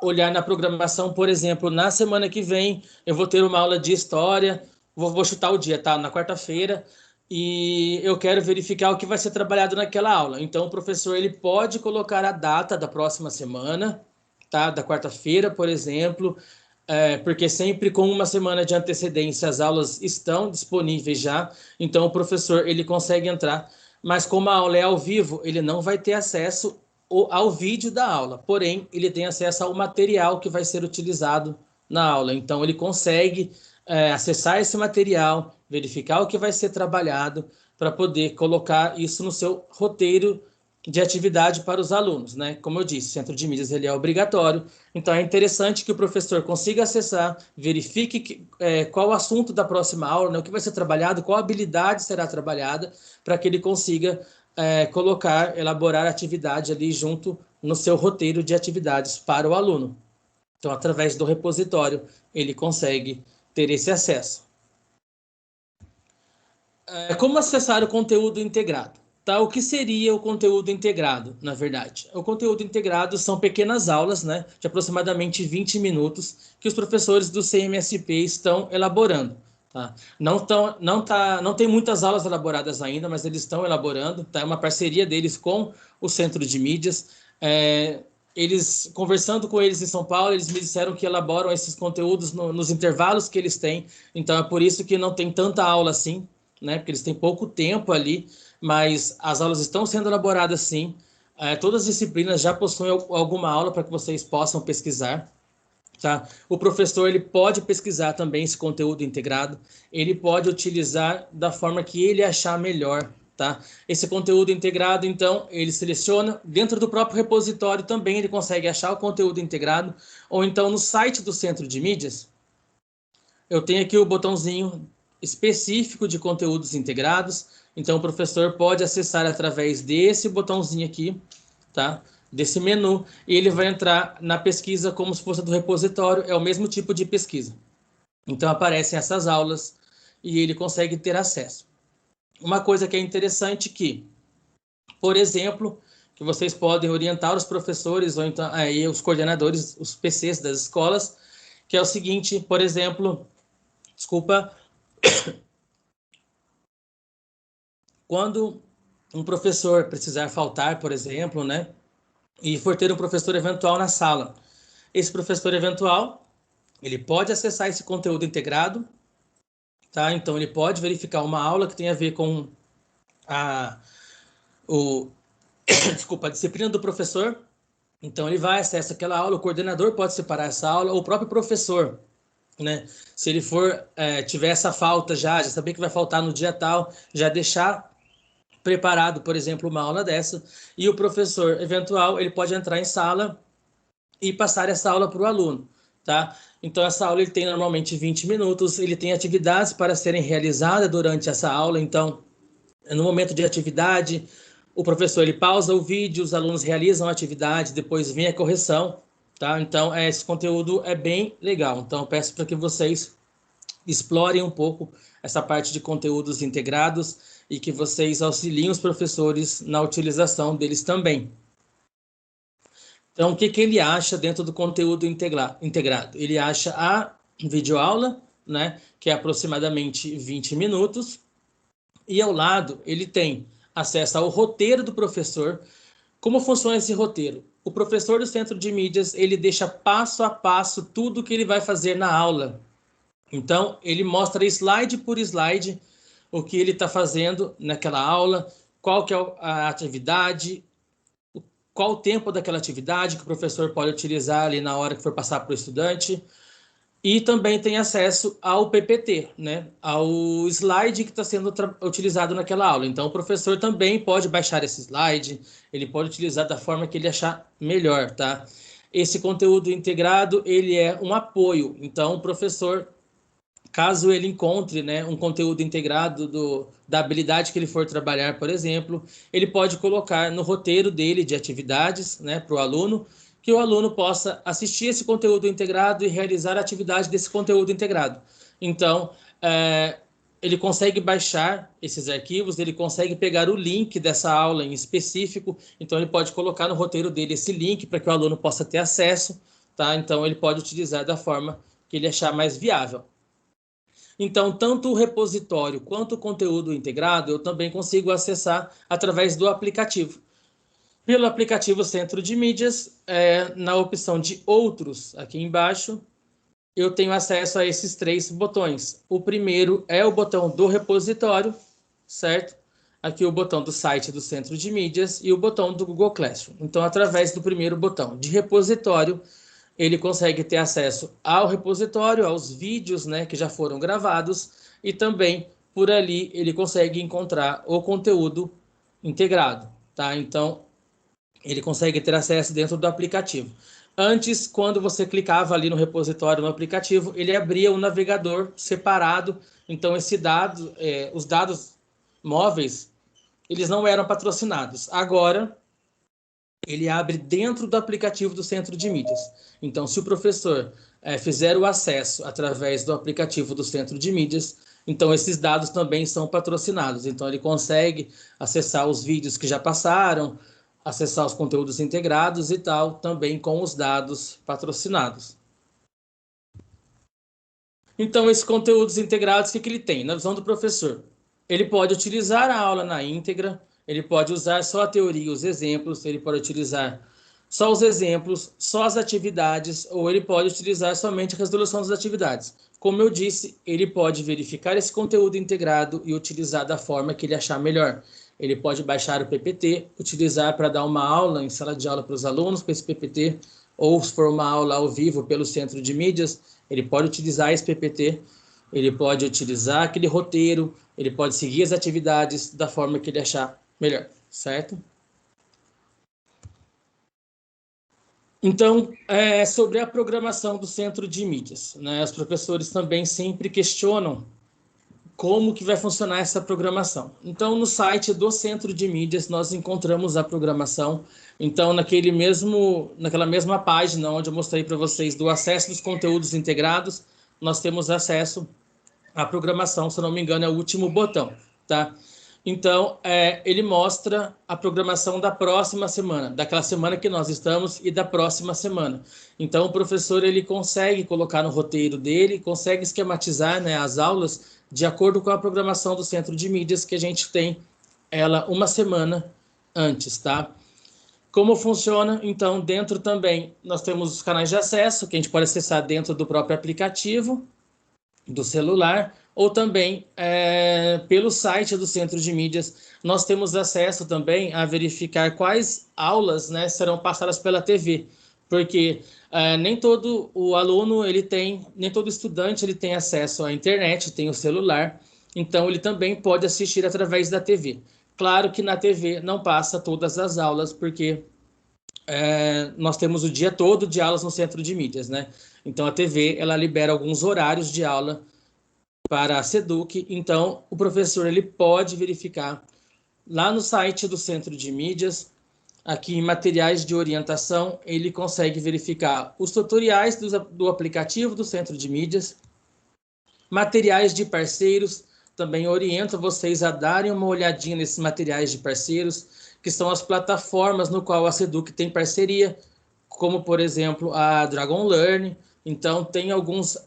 olhar na programação, por exemplo, na semana que vem eu vou ter uma aula de história, vou chutar o dia, tá? Na quarta-feira, e eu quero verificar o que vai ser trabalhado naquela aula. Então o professor ele pode colocar a data da próxima semana, tá? Da quarta-feira, por exemplo, porque sempre com uma semana de antecedência as aulas estão disponíveis já, então o professor ele consegue entrar, mas como a aula é ao vivo, ele não vai ter acesso ao vídeo da aula, porém, ele tem acesso ao material que vai ser utilizado na aula. Então, ele consegue acessar esse material, verificar o que vai ser trabalhado, para poder colocar isso no seu roteiro de atividade para os alunos, né? Como eu disse, o Centro de Mídias ele é obrigatório, então é interessante que o professor consiga acessar, verifique qual o assunto da próxima aula, né? O que vai ser trabalhado, qual habilidade será trabalhada, para que ele consiga elaborar atividade ali junto no seu roteiro de atividades para o aluno. Então, através do repositório, ele consegue ter esse acesso. Como acessar o conteúdo integrado? Tá? O que seria o conteúdo integrado, na verdade? O conteúdo integrado são pequenas aulas, né, de aproximadamente 20 minutos, que os professores do CMSP estão elaborando. Tá? Não tem muitas aulas elaboradas ainda, mas eles estão elaborando. Tá? É uma parceria deles com o Centro de Mídias. Eles, conversando com eles em São Paulo, eles me disseram que elaboram esses conteúdos nos intervalos que eles têm. Então, é por isso que não tem tanta aula assim, né? Porque eles têm pouco tempo ali, mas as aulas estão sendo elaboradas sim. Todas as disciplinas já possuem alguma aula para que vocês possam pesquisar. Tá? O professor ele pode pesquisar também esse conteúdo integrado, ele pode utilizar da forma que ele achar melhor tá? Esse conteúdo integrado, então, ele seleciona dentro do próprio repositório também, ele consegue achar o conteúdo integrado, ou então no site do Centro de Mídias, eu tenho aqui o botãozinho específico de conteúdos integrados, então o professor pode acessar através desse botãozinho aqui, tá? Desse menu, e ele vai entrar na pesquisa como se fosse do repositório, é o mesmo tipo de pesquisa. Então aparecem essas aulas e ele consegue ter acesso. Uma coisa que é interessante que, por exemplo, que vocês podem orientar os professores ou então aí os coordenadores, os PCs das escolas, que é o seguinte, por exemplo, desculpa, quando um professor precisar faltar, por exemplo, né, e for ter um professor eventual na sala, esse professor eventual, ele pode acessar esse conteúdo integrado, tá? Então ele pode verificar uma aula que tem a ver com o desculpa, a disciplina do professor. Então ele vai acessar aquela aula, o coordenador pode separar essa aula, ou o próprio professor, né? Se ele for tiver essa falta já saber que vai faltar no dia tal, já deixar preparado, por exemplo, uma aula dessa, e o professor eventual, ele pode entrar em sala e passar essa aula para o aluno, tá? Então essa aula ele tem normalmente 20 minutos, ele tem atividades para serem realizadas durante essa aula, então no momento de atividade, o professor ele pausa o vídeo, os alunos realizam a atividade, depois vem a correção, tá? Então esse conteúdo é bem legal, então eu peço para que vocês explorem um pouco essa parte de conteúdos integrados e que vocês auxiliem os professores na utilização deles também. Então, o que ele acha dentro do conteúdo integrado? Ele acha a videoaula, né, que é aproximadamente 20 minutos, e ao lado ele tem acesso ao roteiro do professor. Como funciona esse roteiro? O professor do Centro de Mídias, ele deixa passo a passo tudo que ele vai fazer na aula. Então, ele mostra slide por slide o que ele está fazendo naquela aula, qual que é a atividade, qual o tempo daquela atividade que o professor pode utilizar ali na hora que for passar para o estudante. E também tem acesso ao PPT, né? Ao slide que está sendo utilizado naquela aula. Então, o professor também pode baixar esse slide, ele pode utilizar da forma que ele achar melhor, tá? Esse conteúdo integrado, ele é um apoio. Então, o professor, caso ele encontre, né, um conteúdo integrado da habilidade que ele for trabalhar, por exemplo, ele pode colocar no roteiro dele de atividades, né, para o aluno, que o aluno possa assistir esse conteúdo integrado e realizar a atividade desse conteúdo integrado. Então, ele consegue baixar esses arquivos, ele consegue pegar o link dessa aula em específico, então ele pode colocar no roteiro dele esse link para que o aluno possa ter acesso, tá? Então, ele pode utilizar da forma que ele achar mais viável. Então, tanto o repositório quanto o conteúdo integrado, eu também consigo acessar através do aplicativo. Pelo aplicativo Centro de Mídias, na opção de Outros, aqui embaixo, eu tenho acesso a esses 3 botões. O primeiro é o botão do repositório, certo? Aqui o botão do site do Centro de Mídias e o botão do Google Classroom. Então, através do primeiro botão de repositório, ele consegue ter acesso ao repositório, aos vídeos, né, que já foram gravados, e também por ali ele consegue encontrar o conteúdo integrado, tá? Então, ele consegue ter acesso dentro do aplicativo. Antes, quando você clicava ali no repositório no aplicativo, ele abria um navegador separado, então os dados móveis, eles não eram patrocinados. Agora, ele abre dentro do aplicativo do Centro de Mídias. Então, se o professor fizer o acesso através do aplicativo do Centro de Mídias, então esses dados também são patrocinados. Então, ele consegue acessar os vídeos que já passaram, acessar os conteúdos integrados e tal, também com os dados patrocinados. Então, esses conteúdos integrados, o que ele tem? Na visão do professor, ele pode utilizar a aula na íntegra, ele pode usar só a teoria e os exemplos, ele pode utilizar só os exemplos, só as atividades, ou ele pode utilizar somente a resolução das atividades. Como eu disse, ele pode verificar esse conteúdo integrado e utilizar da forma que ele achar melhor. Ele pode baixar o PPT, utilizar para dar uma aula em sala de aula para os alunos com esse PPT, ou se for uma aula ao vivo pelo Centro de Mídias, ele pode utilizar esse PPT, ele pode utilizar aquele roteiro, ele pode seguir as atividades da forma que ele achar melhor, certo? Então, sobre a programação do centro de mídias, né? Os professores também sempre questionam como que vai funcionar essa programação. Então, no site do Centro de Mídias, nós encontramos a programação. Então, naquela mesma página onde eu mostrei para vocês do acesso dos conteúdos integrados, nós temos acesso à programação, se eu não me engano, é o último botão, tá? Então, ele mostra a programação da próxima semana, daquela semana que nós estamos e da próxima semana. Então, o professor ele consegue colocar no roteiro dele, consegue esquematizar, né, as aulas de acordo com a programação do Centro de Mídias que a gente tem ela uma semana antes, tá? Como funciona? Então, dentro também nós temos os canais de acesso que a gente pode acessar dentro do próprio aplicativo do celular ou também pelo site do Centro de Mídias. Nós temos acesso também a verificar quais aulas, né, serão passadas pela TV, porque nem todo o aluno ele tem, nem todo estudante ele tem acesso à internet, tem o celular, então ele também pode assistir através da TV. Claro que na TV não passa todas as aulas, porque nós temos o dia todo de aulas no Centro de Mídias, né? Então a TV ela libera alguns horários de aula para a SEDUC, então o professor ele pode verificar lá no site do Centro de Mídias, aqui em materiais de orientação, ele consegue verificar os tutoriais do aplicativo do Centro de Mídias, materiais de parceiros, também oriento vocês a darem uma olhadinha nesses materiais de parceiros, que são as plataformas no qual a SEDUC tem parceria, como por exemplo a Dragon Learn. Então tem algumas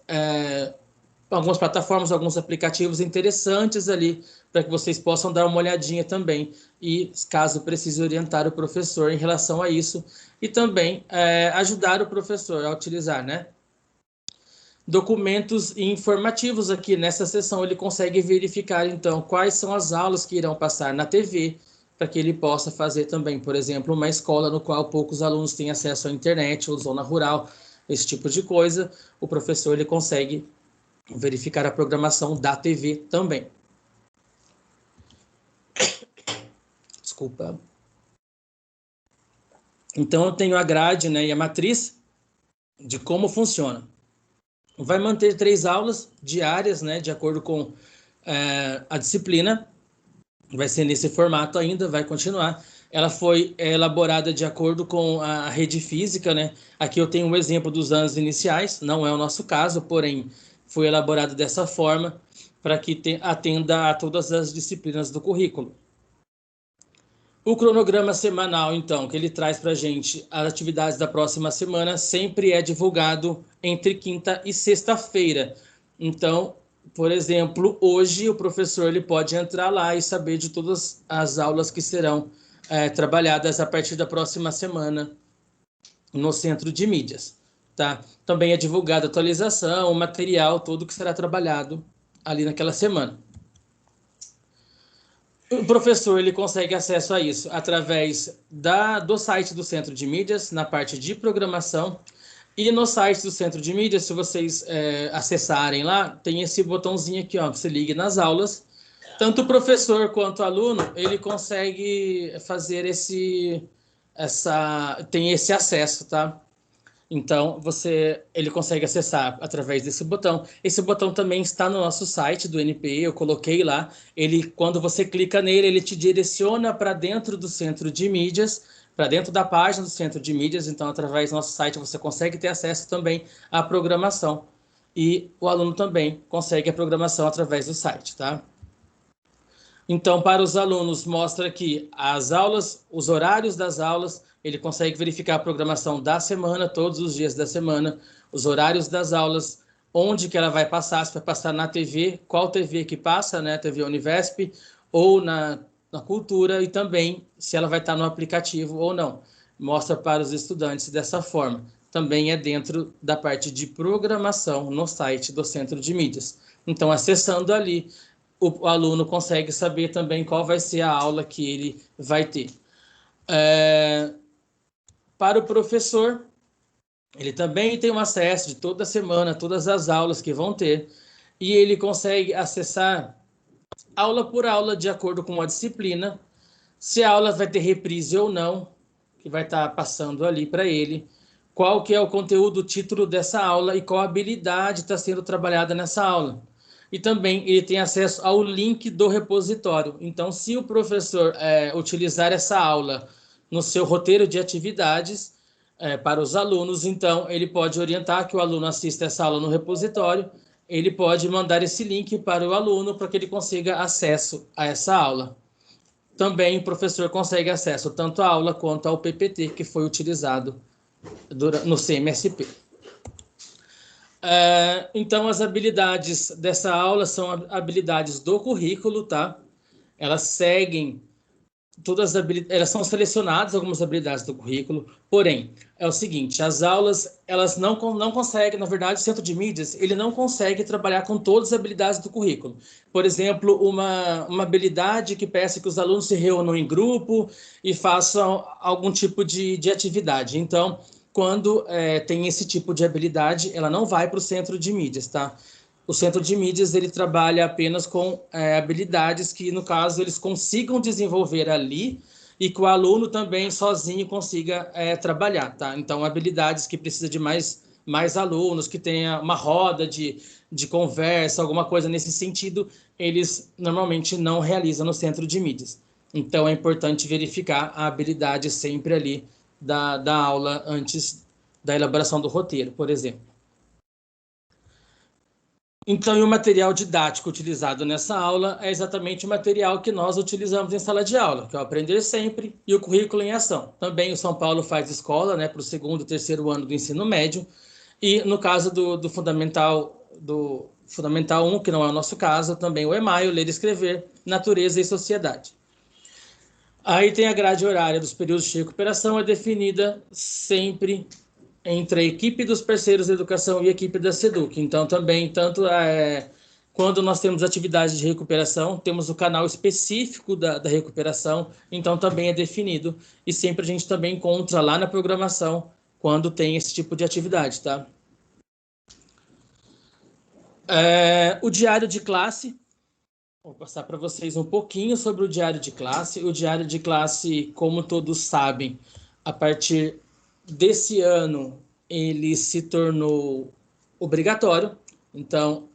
plataformas, alguns aplicativos interessantes ali para que vocês possam dar uma olhadinha também e, caso precise, orientar o professor em relação a isso e também ajudar o professor a utilizar, né? Documentos informativos aqui nessa seção, ele consegue verificar, então, quais são as aulas que irão passar na TV, para que ele possa fazer também, por exemplo, uma escola no qual poucos alunos têm acesso à internet ou zona rural, esse tipo de coisa, o professor ele consegue verificar a programação da TV também. Desculpa. Então, eu tenho a grade, né, e a matriz de como funciona. Vai manter 3 aulas diárias, né, de acordo com a disciplina. Vai ser nesse formato ainda, vai continuar. Ela foi elaborada de acordo com a rede física, né? Aqui eu tenho um exemplo dos anos iniciais, não é o nosso caso, porém foi elaborado dessa forma para que atenda a todas as disciplinas do currículo. O cronograma semanal, então, que ele traz para a gente as atividades da próxima semana, sempre é divulgado entre quinta e sexta-feira. Então, por exemplo, hoje o professor ele pode entrar lá e saber de todas as aulas que serão trabalhadas a partir da próxima semana no Centro de Mídias. Tá? Também é divulgada a atualização, o material todo que será trabalhado ali naquela semana. O professor ele consegue acesso a isso através do site do Centro de Mídias, na parte de programação. E no site do Centro de Mídias, se vocês acessarem lá, tem esse botãozinho aqui, ó, que você liga nas aulas. Tanto o professor quanto o aluno, ele consegue fazer tem esse acesso, tá? Então, ele consegue acessar através desse botão. Esse botão também está no nosso site do NPE, eu coloquei lá. Quando você clica nele, ele te direciona para dentro do Centro de Mídias, para dentro da página do Centro de Mídias. Então, através do nosso site, você consegue ter acesso também à programação. E o aluno também consegue a programação através do site, tá? Então, para os alunos, mostra aqui as aulas, os horários das aulas, ele consegue verificar a programação da semana, todos os dias da semana, os horários das aulas, onde que ela vai passar, se vai passar na TV, qual TV que passa, né, TV Univesp, ou na Cultura, e também se ela vai estar no aplicativo ou não. Mostra para os estudantes dessa forma. Também é dentro da parte de programação no site do Centro de Mídias. Então, acessando ali, o aluno consegue saber também qual vai ser a aula que ele vai ter. Para o professor, ele também tem um acesso de toda semana, todas as aulas que vão ter. e ele consegue acessar aula por aula de acordo com a disciplina, se a aula vai ter reprise ou não, que vai estar passando ali para ele, qual que é o conteúdo, o título dessa aula e qual habilidade está sendo trabalhada nessa aula. E também ele tem acesso ao link do repositório. Então, se o professor utilizar essa aula no seu roteiro de atividades para os alunos, então ele pode orientar que o aluno assista essa aula no repositório, ele pode mandar esse link para o aluno para que ele consiga acesso a essa aula. Também o professor consegue acesso tanto à aula quanto ao PPT que foi utilizado no CMSP. Então, as habilidades dessa aula são habilidades do currículo, tá? Elas seguem todas as habilidades, elas são selecionadas algumas habilidades do currículo, porém, é o seguinte, as aulas, elas não conseguem, na verdade, o Centro de Mídias, ele não consegue trabalhar com todas as habilidades do currículo. Por exemplo, uma habilidade que peça que os alunos se reúnam em grupo e façam algum tipo de atividade. Então, quando tem esse tipo de habilidade, ela não vai para o Centro de Mídias, tá? O Centro de Mídias ele trabalha apenas com habilidades que, no caso, eles consigam desenvolver ali e que o aluno também sozinho consiga trabalhar, tá? Então, habilidades que precisa de mais alunos, que tenha uma roda de conversa, alguma coisa nesse sentido, eles normalmente não realizam no Centro de Mídias. Então, é importante verificar a habilidade sempre ali da aula antes da elaboração do roteiro, por exemplo. Então, e o material didático utilizado nessa aula é exatamente o material que nós utilizamos em sala de aula, que é o Aprender Sempre e o Currículo em Ação. Também o São Paulo faz escola, né, para o segundo e terceiro ano do ensino médio. E no caso do Fundamental 1, que não é o nosso caso, também o EMAI, Ler e Escrever, Natureza e Sociedade. Aí tem a grade horária dos períodos de recuperação, é definida sempre entre a equipe dos parceiros de educação e a equipe da SEDUC. Então, também, quando nós temos atividades de recuperação, temos o canal específico da recuperação, então também é definido. E sempre a gente também encontra lá na programação quando tem esse tipo de atividade, tá? O diário de classe. Vou passar para vocês um pouquinho sobre o diário de classe. O diário de classe, como todos sabem, a partir desse ano, ele se tornou obrigatório. Então,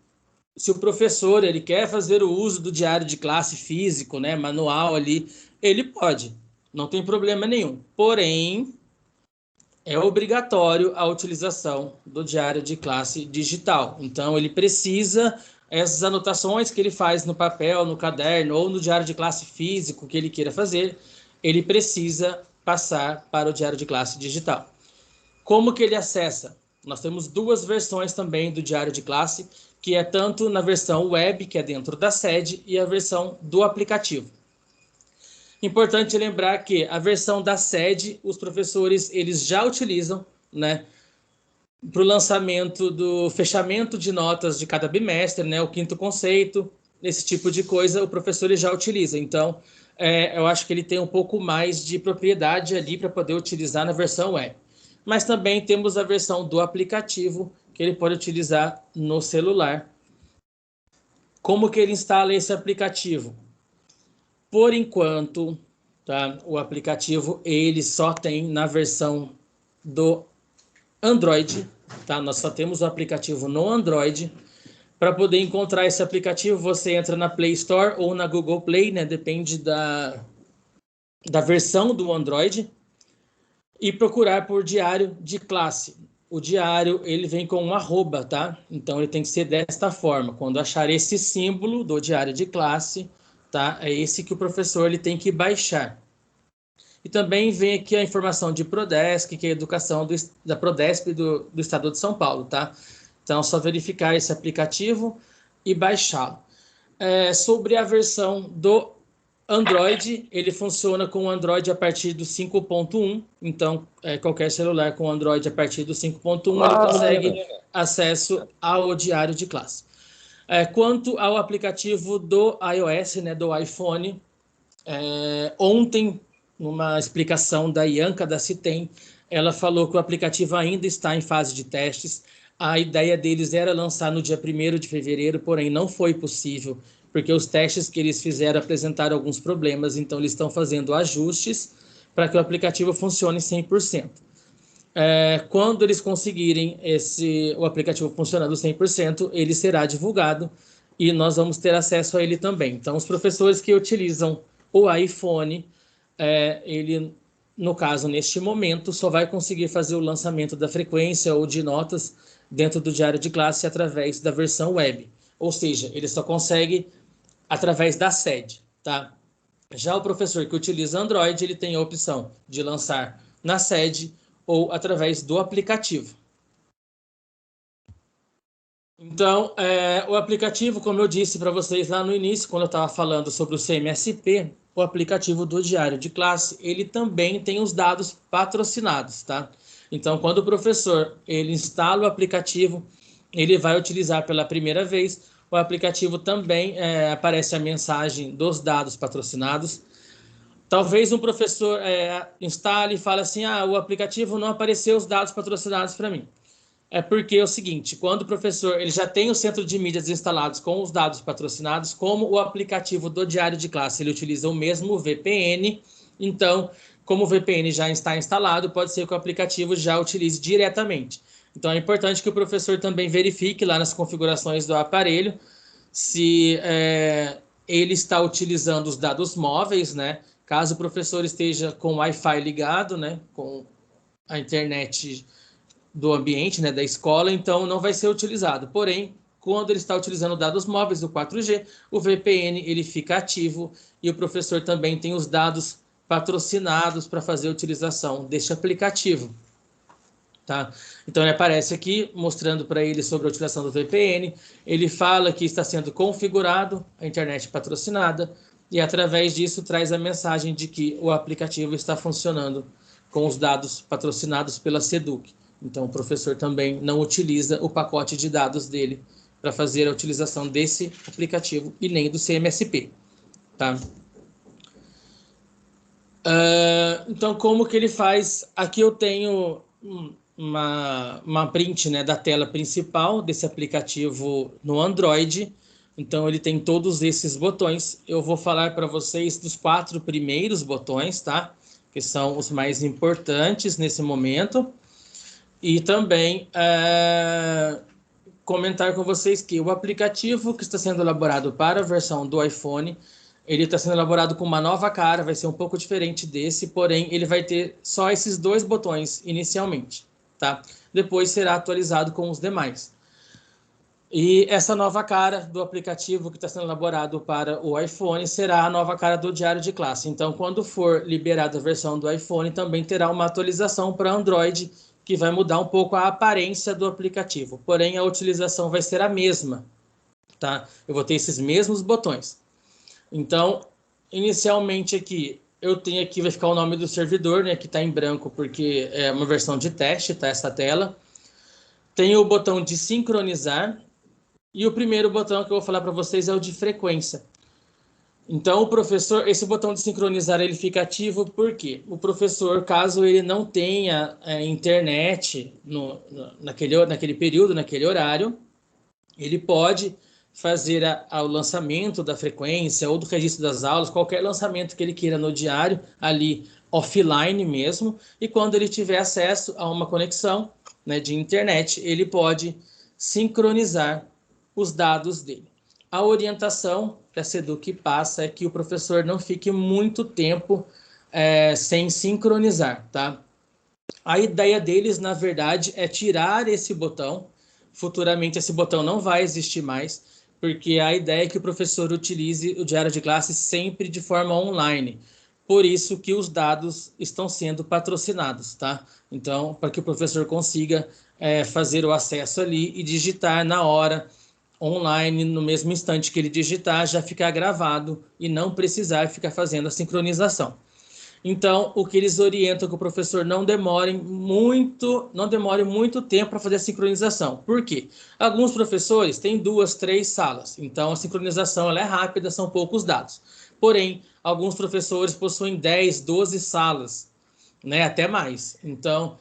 se o professor ele quer fazer o uso do diário de classe físico, né, manual ali, ele pode, não tem problema nenhum. Porém, é obrigatório a utilização do diário de classe digital. Então, ele precisa essas anotações que ele faz no papel, no caderno ou no diário de classe físico que ele queira fazer, ele precisa passar para o diário de classe digital. Como que ele acessa? Nós temos duas versões também do diário de classe, que é tanto na versão web, que é dentro da sede, e a versão do aplicativo. Importante lembrar que a versão da sede, os professores eles já utilizam, né, para o lançamento do fechamento de notas de cada bimestre, né, o quinto conceito, esse tipo de coisa, o professor ele já utiliza. Então, eu acho que ele tem um pouco mais de propriedade ali para poder utilizar na versão web. Mas também temos a versão do aplicativo, que ele pode utilizar no celular. Como que ele instala esse aplicativo? Por enquanto, tá, o aplicativo ele só tem na versão do Android, tá? Nós só temos o aplicativo no Android. Para poder encontrar esse aplicativo, você entra na Play Store ou na Google Play, né? Depende da versão do Android. E procurar por diário de classe. O diário, ele vem com um arroba, tá? Então, ele tem que ser desta forma. Quando achar esse símbolo do diário de classe, tá? É esse que o professor ele tem que baixar. E também vem aqui a informação de Prodesc, que é a educação da Prodesp do Estado de São Paulo, tá? Então, é só verificar esse aplicativo e baixá-lo. Sobre a versão do Android, ele funciona com o Android a partir do 5.1, então qualquer celular com Android a partir do 5.1 ele consegue acesso ao diário de classe. Quanto ao aplicativo do iOS, né, do iPhone, ontem, numa explicação da Ianca da Citem, ela falou que o aplicativo ainda está em fase de testes. A ideia deles era lançar no dia 1º de fevereiro, porém não foi possível, porque os testes que eles fizeram apresentaram alguns problemas, então eles estão fazendo ajustes para que o aplicativo funcione 100%. Quando eles conseguirem o aplicativo funcionando 100%, ele será divulgado e nós vamos ter acesso a ele também. Então, os professores que utilizam o iPhone, ele, no caso, neste momento, só vai conseguir fazer o lançamento da frequência ou de notas dentro do diário de classe através da versão web. Ou seja, ele só consegue através da sede, tá? Já o professor que utiliza Android, ele tem a opção de lançar na sede ou através do aplicativo. Então, o aplicativo, como eu disse para vocês lá no início, quando eu estava falando sobre o CMSP, o aplicativo do Diário de Classe, ele também tem os dados patrocinados, tá? Então, quando o professor ele instala o aplicativo, ele vai utilizar pela primeira vez, o aplicativo também aparece a mensagem dos dados patrocinados. Talvez um professor instale e fale assim, o aplicativo não apareceu os dados patrocinados para mim. É porque é o seguinte, quando o professor ele já tem o centro de mídias instalados com os dados patrocinados, como o aplicativo do Diário de Classe, ele utiliza o mesmo VPN, então, como o VPN já está instalado, pode ser que o aplicativo já utilize diretamente. Então, é importante que o professor também verifique lá nas configurações do aparelho se ele está utilizando os dados móveis, né? Caso o professor esteja com o Wi-Fi ligado, né? Com a internet do ambiente, né, da escola, então não vai ser utilizado. Porém, quando ele está utilizando dados móveis do 4G, o VPN ele fica ativo e o professor também tem os dados patrocinados para fazer a utilização deste aplicativo. Tá? Então ele aparece aqui mostrando para ele sobre a utilização do VPN, ele fala que está sendo configurado a internet patrocinada e através disso traz a mensagem de que o aplicativo está funcionando com os dados patrocinados pela Seduc. Então, o professor também não utiliza o pacote de dados dele para fazer a utilização desse aplicativo e nem do CMSP. Tá? Então, como que ele faz? Aqui eu tenho uma print, né, da tela principal desse aplicativo no Android. Então, ele tem todos esses botões. Eu vou falar para vocês dos 4 primeiros botões, tá? Que são os mais importantes nesse momento. E também comentar com vocês que o aplicativo que está sendo elaborado para a versão do iPhone, ele está sendo elaborado com uma nova cara, vai ser um pouco diferente desse, porém ele vai ter só esses 2 botões inicialmente, tá? Depois será atualizado com os demais. E essa nova cara do aplicativo que está sendo elaborado para o iPhone será a nova cara do Diário de Classe. Então, quando for liberada a versão do iPhone, também terá uma atualização para Android, que vai mudar um pouco a aparência do aplicativo. Porém, a utilização vai ser a mesma, tá? Eu vou ter esses mesmos botões. Então, inicialmente aqui, eu tenho aqui, vai ficar o nome do servidor, né? Que está em branco, porque é uma versão de teste, tá? Essa tela. Tem o botão de sincronizar. E o primeiro botão que eu vou falar para vocês é o de frequência. Então, o professor, esse botão de sincronizar, ele fica ativo porque o professor, caso ele não tenha internet naquele período, naquele horário, ele pode fazer o lançamento da frequência ou do registro das aulas, qualquer lançamento que ele queira no diário, ali offline mesmo, e quando ele tiver acesso a uma conexão, né, de internet, ele pode sincronizar os dados dele. A orientação que a Seduc passa é que o professor não fique muito tempo sem sincronizar, tá? A ideia deles, na verdade, é tirar esse botão. Futuramente esse botão não vai existir mais, porque a ideia é que o professor utilize o diário de classe sempre de forma online. Por isso que os dados estão sendo patrocinados, tá? Então, para que o professor consiga fazer o acesso ali e digitar na hora, online, no mesmo instante que ele digitar, já ficar gravado e não precisar ficar fazendo a sincronização. Então, o que eles orientam é que o professor não demore muito tempo para fazer a sincronização. Por quê? Alguns professores têm 2, 3 salas, então a sincronização ela é rápida, são poucos dados. Porém, alguns professores possuem 10, 12 salas, né, até mais. Então,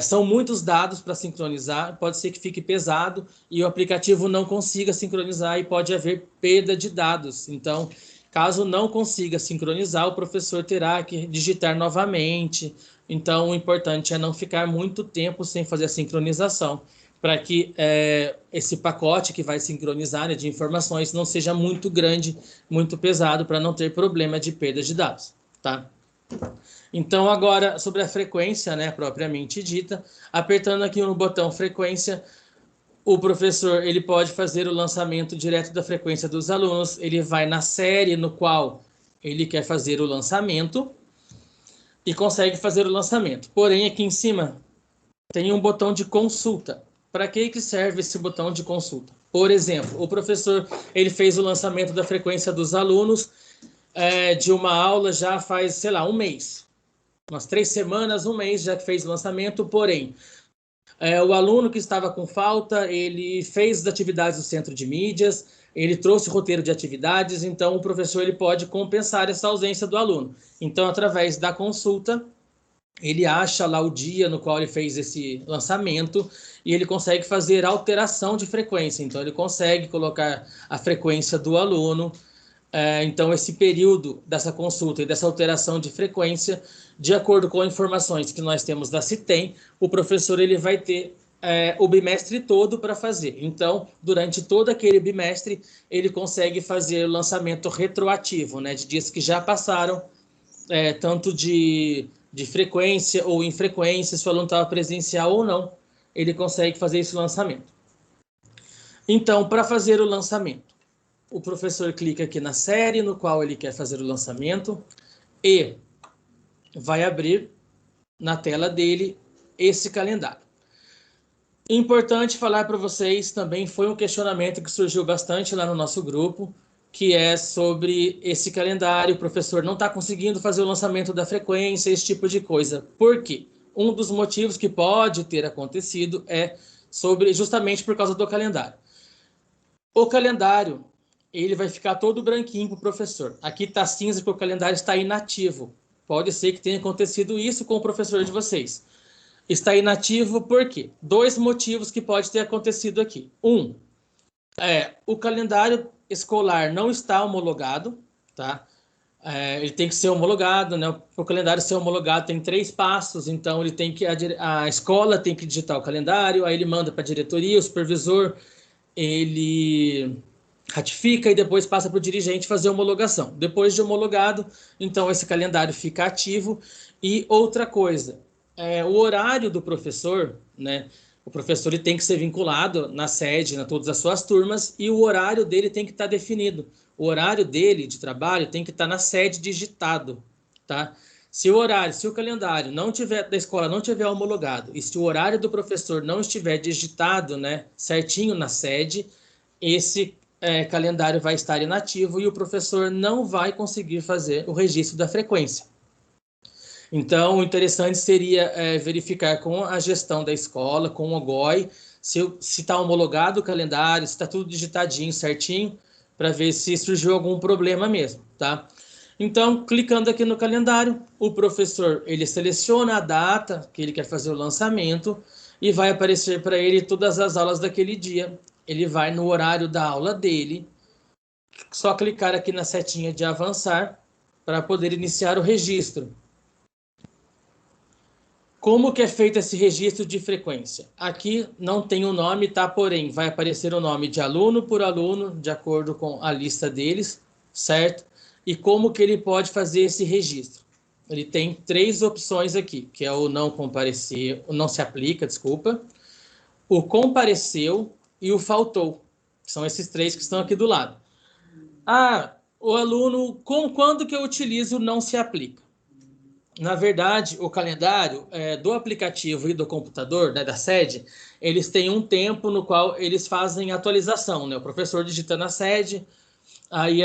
são muitos dados para sincronizar, pode ser que fique pesado e o aplicativo não consiga sincronizar e pode haver perda de dados. Então, caso não consiga sincronizar, o professor terá que digitar novamente. Então, o importante é não ficar muito tempo sem fazer a sincronização, para que esse pacote que vai sincronizar, né, de informações não seja muito grande, muito pesado, para não ter problema de perda de dados, tá? Então, agora, sobre a frequência, né, propriamente dita, apertando aqui no botão frequência, o professor ele pode fazer o lançamento direto da frequência dos alunos, ele vai na série no qual ele quer fazer o lançamento e consegue fazer o lançamento. Porém, aqui em cima tem um botão de consulta. Para que serve esse botão de consulta? Por exemplo, o professor ele fez o lançamento da frequência dos alunos de uma aula já faz, sei lá, um mês. Umas 3 semanas, um mês já que fez o lançamento, porém, o aluno que estava com falta, ele fez as atividades do centro de mídias, ele trouxe o roteiro de atividades, então o professor ele pode compensar essa ausência do aluno. Então, através da consulta, ele acha lá o dia no qual ele fez esse lançamento e ele consegue fazer alteração de frequência. Então, ele consegue colocar a frequência do aluno. Então, esse período dessa consulta e dessa alteração de frequência, de acordo com informações que nós temos da Citem, o professor ele vai ter o bimestre todo para fazer. Então, durante todo aquele bimestre, ele consegue fazer o lançamento retroativo, né, de dias que já passaram, tanto de frequência ou infrequência, se o aluno estava presencial ou não, ele consegue fazer esse lançamento. Então, para fazer o lançamento, o professor clica aqui na série no qual ele quer fazer o lançamento e vai abrir na tela dele esse calendário. Importante falar para vocês também, foi um questionamento que surgiu bastante lá no nosso grupo, que é sobre esse calendário, o professor não está conseguindo fazer o lançamento da frequência, esse tipo de coisa. Por quê? Um dos motivos que pode ter acontecido é justamente por causa do calendário. O calendário, ele vai ficar todo branquinho para o professor. Aqui está cinza porque o calendário está inativo. Pode ser que tenha acontecido isso com o professor de vocês. Está inativo por quê? 2 motivos que pode ter acontecido aqui. O calendário escolar não está homologado, tá? Ele tem que ser homologado, né? O calendário ser homologado tem 3 passos, então ele tem que a escola tem que digitar o calendário, aí ele manda para a diretoria, o supervisor, ele ratifica e depois passa para o dirigente fazer a homologação. Depois de homologado, então esse calendário fica ativo. E outra coisa, o horário do professor, né? O professor ele tem que ser vinculado na sede, na todas as suas turmas, e o horário dele tem que estar definido. O horário dele de trabalho tem que estar na sede digitado, tá? Se o calendário não tiver da escola não tiver homologado e se o horário do professor não estiver digitado, né, certinho na sede, esse calendário vai estar inativo e o professor não vai conseguir fazer o registro da frequência. Então, o interessante seria verificar com a gestão da escola, com o OGOI, se está homologado o calendário, se está tudo digitadinho, certinho, para ver se surgiu algum problema mesmo, tá? Então, clicando aqui no calendário, o professor ele seleciona a data que ele quer fazer o lançamento e vai aparecer para ele todas as aulas daquele dia. Ele vai no horário da aula dele, só clicar aqui na setinha de avançar para poder iniciar o registro. Como que é feito esse registro de frequência? Aqui não tem o nome, tá? Porém, vai aparecer o nome de aluno por aluno, de acordo com a lista deles, certo? E como que ele pode fazer esse registro? Ele tem 3 opções aqui, que é o não comparecer, o não se aplica, desculpa, o compareceu e o faltou. São esses 3 que estão aqui do lado. O aluno, quando que eu utilizo não se aplica? Na verdade, o calendário do aplicativo e do computador, né, da sede, eles têm um tempo no qual eles fazem atualização, né? O professor digita na sede, aí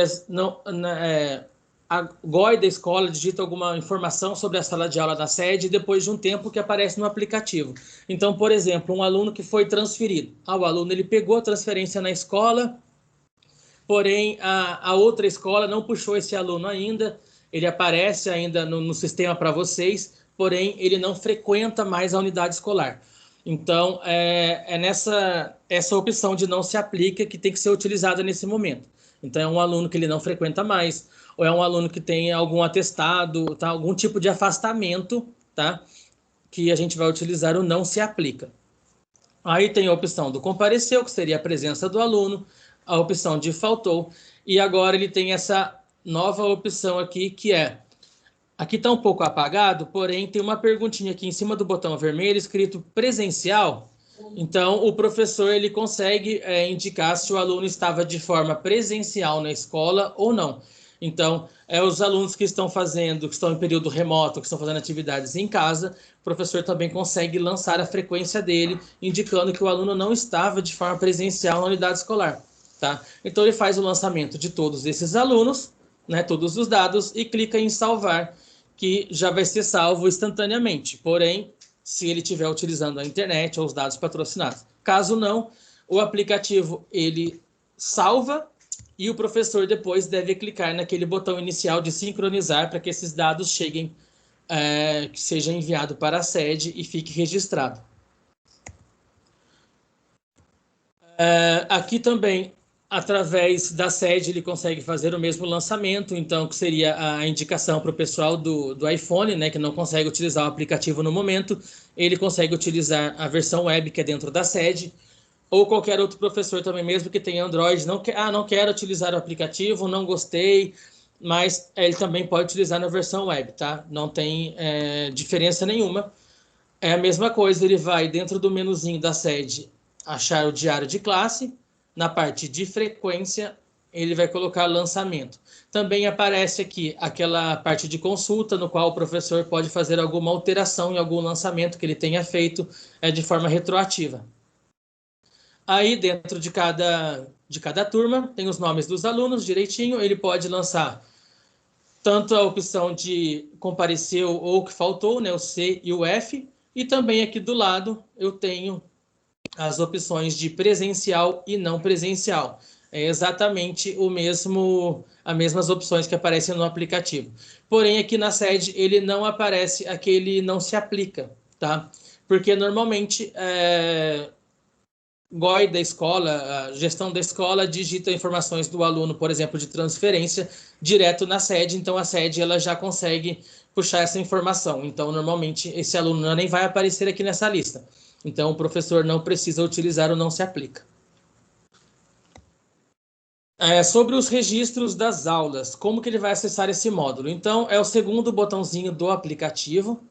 a GOI da escola digita alguma informação sobre a sala de aula da sede depois de um tempo que aparece no aplicativo. Então, por exemplo, um aluno que foi transferido. O aluno ele pegou a transferência na escola, porém a outra escola não puxou esse aluno ainda, ele aparece ainda no sistema para vocês, porém ele não frequenta mais a unidade escolar. Então, essa opção de não se aplica que tem que ser utilizada nesse momento. Então, é um aluno que ele não frequenta mais, ou é um aluno que tem algum atestado, tá? Algum tipo de afastamento, tá? Que a gente vai utilizar o não se aplica. Aí tem a opção do compareceu, que seria a presença do aluno, a opção de faltou, e agora ele tem essa nova opção aqui, que é, aqui está um pouco apagado, porém tem uma perguntinha aqui em cima do botão vermelho escrito presencial. Então o professor ele consegue indicar se o aluno estava de forma presencial na escola ou não. Então, os alunos que estão fazendo, que estão em período remoto, que estão fazendo atividades em casa, o professor também consegue lançar a frequência dele, indicando que o aluno não estava de forma presencial na unidade escolar, tá? Então, ele faz o lançamento de todos esses alunos, né, todos os dados, e clica em salvar, que já vai ser salvo instantaneamente. Porém, se ele estiver utilizando a internet ou os dados patrocinados. Caso não, o aplicativo ele salva e o professor depois deve clicar naquele botão inicial de sincronizar para que esses dados cheguem, que seja enviado para a sede e fique registrado. Aqui também, através da sede, ele consegue fazer o mesmo lançamento, então, que seria a indicação para o pessoal do iPhone, né, que não consegue utilizar o aplicativo no momento, ele consegue utilizar a versão web, que é dentro da sede, ou qualquer outro professor também, mesmo que tenha Android, não quero utilizar o aplicativo, não gostei, mas ele também pode utilizar na versão web, tá? Não tem diferença nenhuma. É a mesma coisa, ele vai dentro do menuzinho da sede achar o diário de classe, na parte de frequência ele vai colocar lançamento. Também aparece aqui aquela parte de consulta, no qual o professor pode fazer alguma alteração em algum lançamento que ele tenha feito de forma retroativa. Aí, dentro de cada turma, tem os nomes dos alunos direitinho. Ele pode lançar tanto a opção de compareceu ou que faltou, né, o C e o F. E também aqui do lado eu tenho as opções de presencial e não presencial. É exatamente as mesmas opções que aparecem no aplicativo. Porém, aqui na sede, ele não aparece aquele não se aplica, tá? Porque normalmente GOI da escola, a gestão da escola digita informações do aluno, por exemplo, de transferência, direto na sede, então a sede ela já consegue puxar essa informação. Então, normalmente, esse aluno nem vai aparecer aqui nessa lista. Então, o professor não precisa utilizar o não se aplica. Sobre os registros das aulas, como que ele vai acessar esse módulo? Então, é o segundo botãozinho do aplicativo.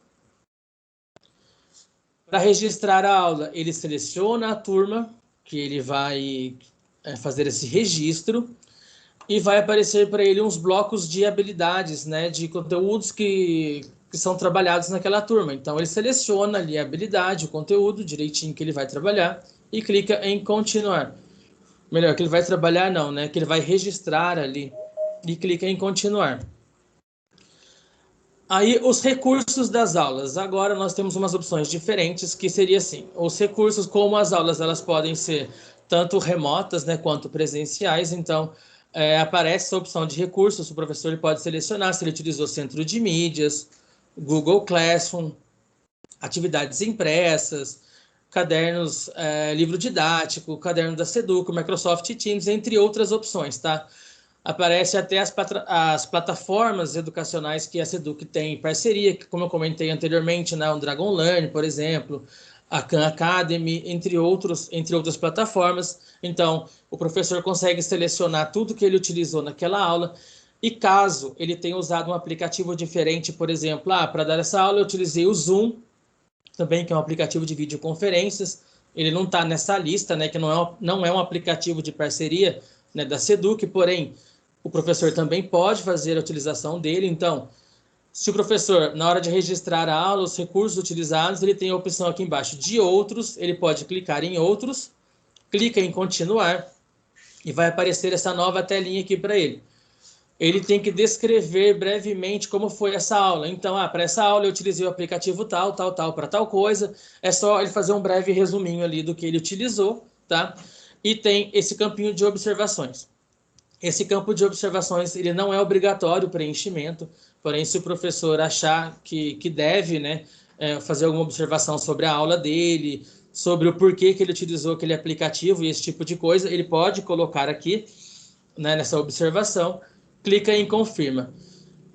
Para registrar a aula, ele seleciona a turma que ele vai fazer esse registro e vai aparecer para ele uns blocos de habilidades, né, de conteúdos que são trabalhados naquela turma. Então, ele seleciona ali a habilidade, o conteúdo direitinho que ele vai trabalhar e clica em continuar. Melhor, que ele vai trabalhar não, né, que ele vai registrar ali e clica em continuar. Aí, os recursos das aulas. Agora nós temos umas opções diferentes, que seria assim, os recursos, como as aulas, elas podem ser tanto remotas, né, quanto presenciais, então aparece essa opção de recursos, o professor ele pode selecionar se ele utilizou centro de mídias, Google Classroom, atividades impressas, cadernos, livro didático, caderno da Seduc, Microsoft Teams, entre outras opções, tá? Aparece até as plataformas educacionais que a Seduc tem em parceria, que, como eu comentei anteriormente, né, o Dragon Learn, por exemplo, a Khan Academy, entre outras plataformas. Então, o professor consegue selecionar tudo que ele utilizou naquela aula. E caso ele tenha usado um aplicativo diferente, por exemplo, para dar essa aula eu utilizei o Zoom, também, que é um aplicativo de videoconferências. Ele não está nessa lista, né, que não é um aplicativo de parceria, né, da Seduc, porém, o professor também pode fazer a utilização dele. Então, se o professor, na hora de registrar a aula, os recursos utilizados, ele tem a opção aqui embaixo de outros, ele pode clicar em outros, clica em continuar e vai aparecer essa nova telinha aqui para ele. Ele tem que descrever brevemente como foi essa aula. Então, para essa aula eu utilizei o aplicativo tal, para tal coisa. É só ele fazer um breve resuminho ali do que ele utilizou, tá? E tem esse campinho de observações. Esse campo de observações ele não é obrigatório preenchimento, porém, se o professor achar que deve, né, fazer alguma observação sobre a aula dele, sobre o porquê que ele utilizou aquele aplicativo e esse tipo de coisa, ele pode colocar aqui, né, nessa observação, clica em confirma.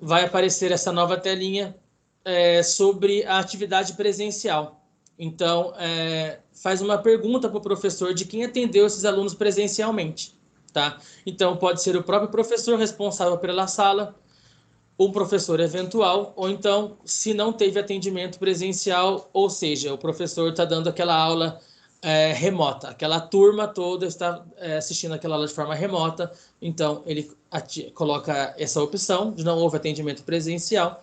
Vai aparecer essa nova telinha sobre a atividade presencial. Então, faz uma pergunta para o professor de quem atendeu esses alunos presencialmente. Tá? Então, pode ser o próprio professor responsável pela sala, um professor eventual, ou então, se não teve atendimento presencial, ou seja, o professor está dando aquela aula remota, aquela turma toda está assistindo aquela aula de forma remota, então ele coloca essa opção de não houve atendimento presencial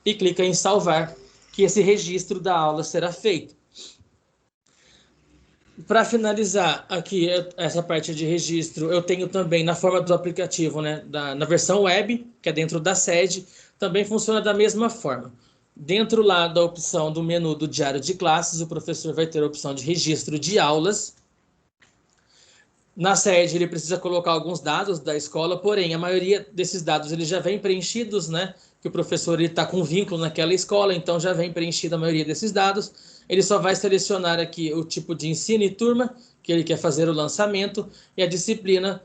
e clica em salvar, que esse registro da aula será feito. Para finalizar aqui essa parte de registro, eu tenho também na forma do aplicativo, né, na versão web, que é dentro da sede, também funciona da mesma forma. Dentro lá da opção do menu do diário de classes, o professor vai ter a opção de registro de aulas. Na sede, ele precisa colocar alguns dados da escola, porém, a maioria desses dados eles já vem preenchidos, né? Que o professor está com vínculo naquela escola, então já vem preenchida a maioria desses dados. Ele só vai selecionar aqui o tipo de ensino e turma que ele quer fazer o lançamento e a disciplina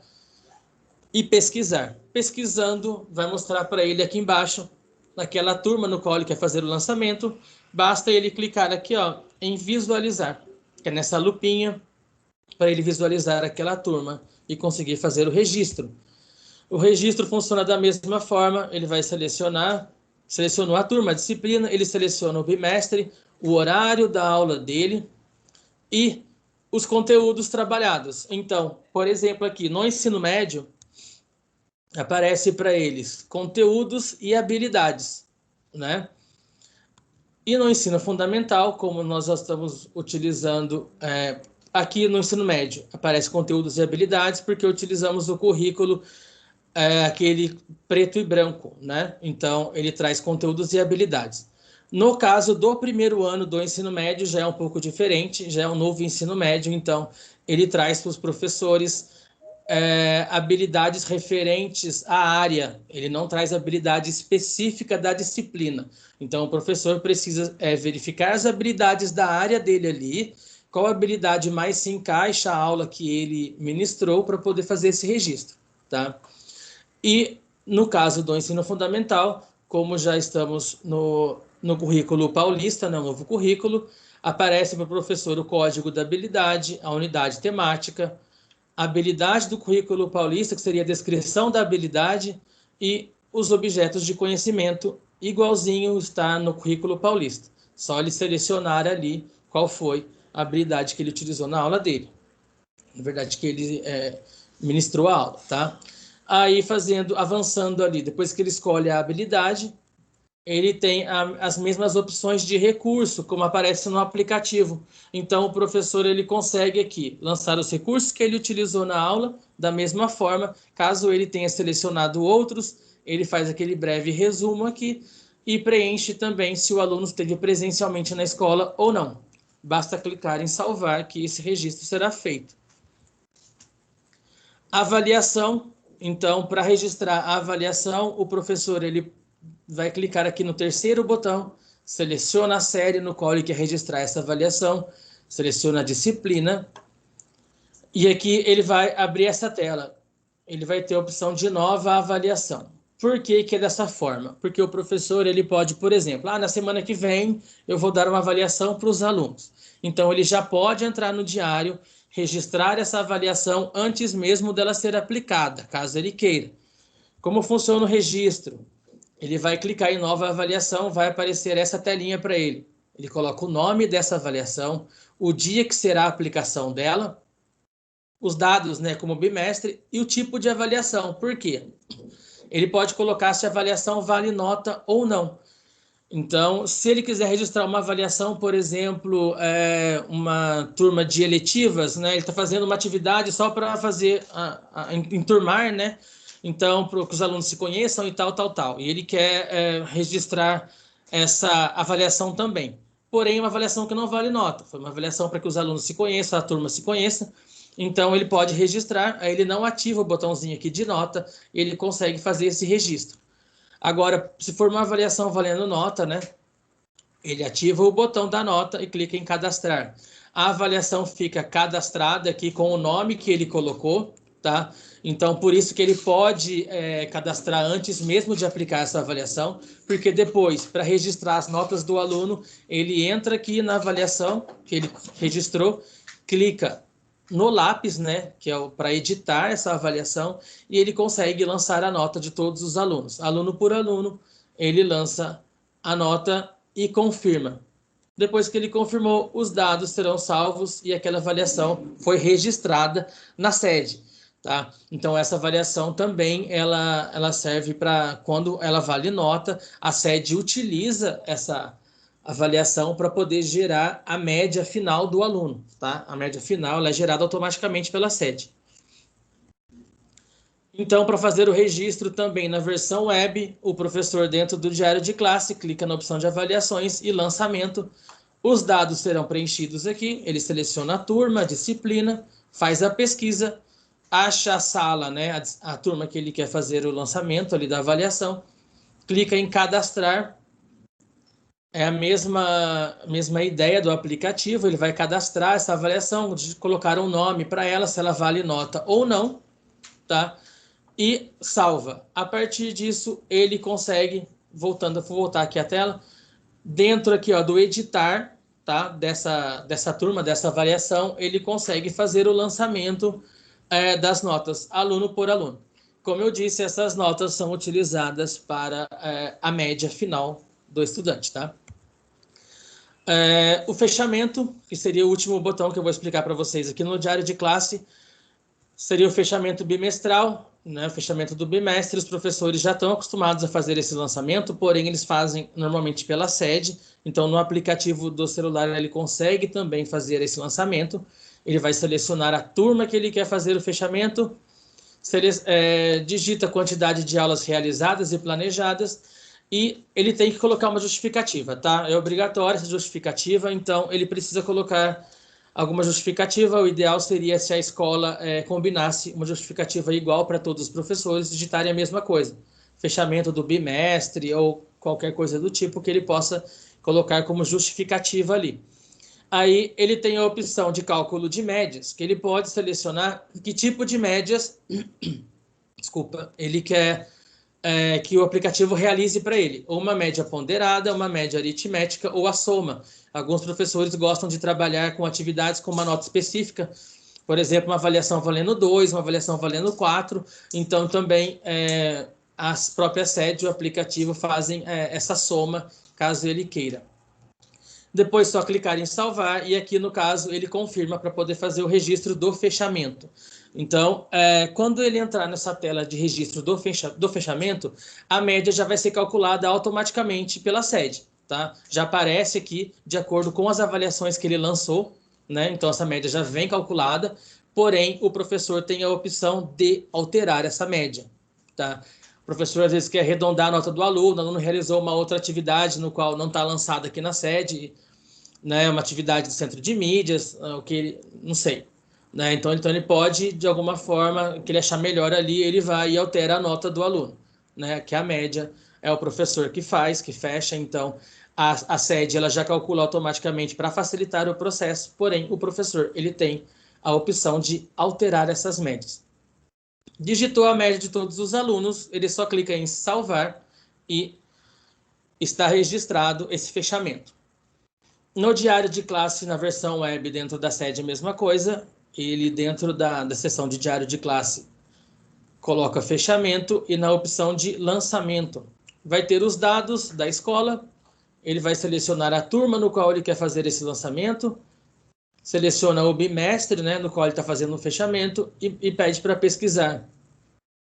e pesquisar. Pesquisando, vai mostrar para ele aqui embaixo, naquela turma no qual ele quer fazer o lançamento, basta ele clicar aqui ó, em visualizar, que é nessa lupinha, para ele visualizar aquela turma e conseguir fazer o registro. O registro funciona da mesma forma, ele vai selecionou a turma, a disciplina, ele seleciona o bimestre, o horário da aula dele e os conteúdos trabalhados. Então, por exemplo, aqui no ensino médio, aparece para eles conteúdos e habilidades, né? E no ensino fundamental, como nós já estamos utilizando aqui no ensino médio, aparece conteúdos e habilidades, porque utilizamos o currículo aquele preto e branco, né? Então, ele traz conteúdos e habilidades. No caso do primeiro ano do ensino médio, já é um pouco diferente, já é um novo ensino médio, então ele traz para os professores habilidades referentes à área, ele não traz habilidade específica da disciplina. Então, o professor precisa verificar as habilidades da área dele ali, qual habilidade mais se encaixa à aula que ele ministrou para poder fazer esse registro, tá? E no caso do ensino fundamental, como já estamos no currículo paulista, no novo currículo, aparece para o professor o código da habilidade, a unidade temática, a habilidade do currículo paulista, que seria a descrição da habilidade, e os objetos de conhecimento, igualzinho está no currículo paulista. Só ele selecionar ali qual foi a habilidade que ele utilizou na aula dele. Na verdade, que ele ministrou a aula, tá? Aí, avançando ali, depois que ele escolhe a habilidade, ele tem as mesmas opções de recurso, como aparece no aplicativo. Então, o professor ele consegue aqui lançar os recursos que ele utilizou na aula, da mesma forma, caso ele tenha selecionado outros, ele faz aquele breve resumo aqui e preenche também se o aluno esteve presencialmente na escola ou não. Basta clicar em salvar que esse registro será feito. Avaliação. Então, para registrar a avaliação, o professor ele vai clicar aqui no terceiro botão, seleciona a série no qual ele quer registrar essa avaliação, seleciona a disciplina, e aqui ele vai abrir essa tela. Ele vai ter a opção de nova avaliação. Por que que é dessa forma? Porque o professor ele pode, por exemplo, na semana que vem eu vou dar uma avaliação para os alunos. Então ele já pode entrar no diário, registrar essa avaliação antes mesmo dela ser aplicada, caso ele queira. Como funciona o registro? Ele vai clicar em nova avaliação, vai aparecer essa telinha para ele. Ele coloca o nome dessa avaliação, o dia que será a aplicação dela, os dados, né, como bimestre e o tipo de avaliação. Por quê? Ele pode colocar se a avaliação vale nota ou não. Então, se ele quiser registrar uma avaliação, por exemplo, uma turma de eletivas, né, ele está fazendo uma atividade só para fazer, enturmar, né? Então, para que os alunos se conheçam e tal. E ele quer registrar essa avaliação também. Porém, uma avaliação que não vale nota. Foi uma avaliação para que os alunos se conheçam, a turma se conheça. Então, ele pode registrar, aí ele não ativa o botãozinho aqui de nota, ele consegue fazer esse registro. Agora, se for uma avaliação valendo nota, né? Ele ativa o botão da nota e clica em cadastrar. A avaliação fica cadastrada aqui com o nome que ele colocou, tá? Então, por isso que ele pode cadastrar antes mesmo de aplicar essa avaliação, porque depois, para registrar as notas do aluno, ele entra aqui na avaliação que ele registrou, clica no lápis, né, que é para editar essa avaliação, e ele consegue lançar a nota de todos os alunos. Aluno por aluno, ele lança a nota e confirma. Depois que ele confirmou, os dados serão salvos e aquela avaliação foi registrada na sede. Tá? Então, essa avaliação também ela serve para, quando ela vale nota, a sede utiliza essa avaliação para poder gerar a média final do aluno. Tá? A média final ela é gerada automaticamente pela sede. Então, para fazer o registro também na versão web, o professor, dentro do diário de classe, clica na opção de avaliações e lançamento. Os dados serão preenchidos aqui, ele seleciona a turma, a disciplina, faz a pesquisa, acha a sala, né, a turma que ele quer fazer o lançamento ali da avaliação, clica em cadastrar. É a mesma ideia do aplicativo, ele vai cadastrar essa avaliação, colocar um nome para ela, se ela vale nota ou não, tá? E salva. A partir disso, ele consegue, vou voltar aqui a tela, dentro aqui, ó, do editar, tá? Dessa turma, dessa avaliação, ele consegue fazer o lançamento das notas, aluno por aluno. Como eu disse, essas notas são utilizadas para a média final do estudante, tá? O fechamento, que seria o último botão que eu vou explicar para vocês aqui no diário de classe, seria o fechamento bimestral, né? O fechamento do bimestre. Os professores já estão acostumados a fazer esse lançamento, porém eles fazem normalmente pela sede. Então, no aplicativo do celular, ele consegue também fazer esse lançamento. Ele vai selecionar a turma que ele quer fazer o fechamento, digita a quantidade de aulas realizadas e planejadas, e ele tem que colocar uma justificativa, tá? É obrigatória essa justificativa, então ele precisa colocar alguma justificativa. O ideal seria se a escola combinasse uma justificativa igual para todos os professores, digitarem a mesma coisa. Fechamento do bimestre ou qualquer coisa do tipo que ele possa colocar como justificativa ali. Aí ele tem a opção de cálculo de médias, que ele pode selecionar que tipo de médias, desculpa, ele quer que o aplicativo realize para ele, ou uma média ponderada, uma média aritmética ou a soma. Alguns professores gostam de trabalhar com atividades com uma nota específica, por exemplo, uma avaliação valendo 2, uma avaliação valendo 4, então também as próprias sedes, o aplicativo fazem essa soma, caso ele queira. Depois só clicar em salvar e aqui no caso ele confirma para poder fazer o registro do fechamento. Então, quando ele entrar nessa tela de registro do fechamento, a média já vai ser calculada automaticamente pela sede, tá? Já aparece aqui de acordo com as avaliações que ele lançou, né? Então essa média já vem calculada, porém o professor tem a opção de alterar essa média, tá? O professor às vezes quer arredondar a nota do aluno, o aluno realizou uma outra atividade no qual não está lançada aqui na sede, né, uma atividade do centro de mídias, o que não sei, né? Então ele pode, de alguma forma, que ele achar melhor ali, ele vai e altera a nota do aluno, né? Que a média é o professor que faz, que fecha, então a sede ela já calcula automaticamente para facilitar o processo, porém o professor ele tem a opção de alterar essas médias. Digitou a média de todos os alunos, ele só clica em salvar e está registrado esse fechamento. No diário de classe, na versão web, dentro da sede, a mesma coisa. Ele, dentro da seção de diário de classe, coloca fechamento e na opção de lançamento vai ter os dados da escola. Ele vai selecionar a turma no qual ele quer fazer esse lançamento, seleciona o bimestre, né, no qual ele está fazendo o fechamento e pede para pesquisar.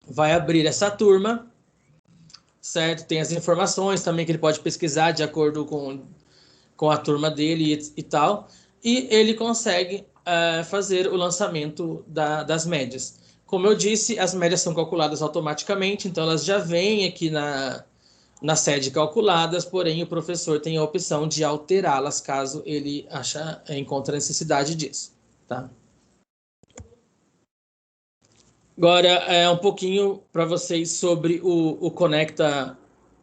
Vai abrir essa turma, certo? Tem as informações também que ele pode pesquisar de acordo com a turma dele e tal, e ele consegue fazer o lançamento das médias. Como eu disse, as médias são calculadas automaticamente, então elas já vêm aqui na sede calculadas, porém o professor tem a opção de alterá-las caso ele encontre a necessidade disso, tá? Agora, um pouquinho para vocês sobre o Conecta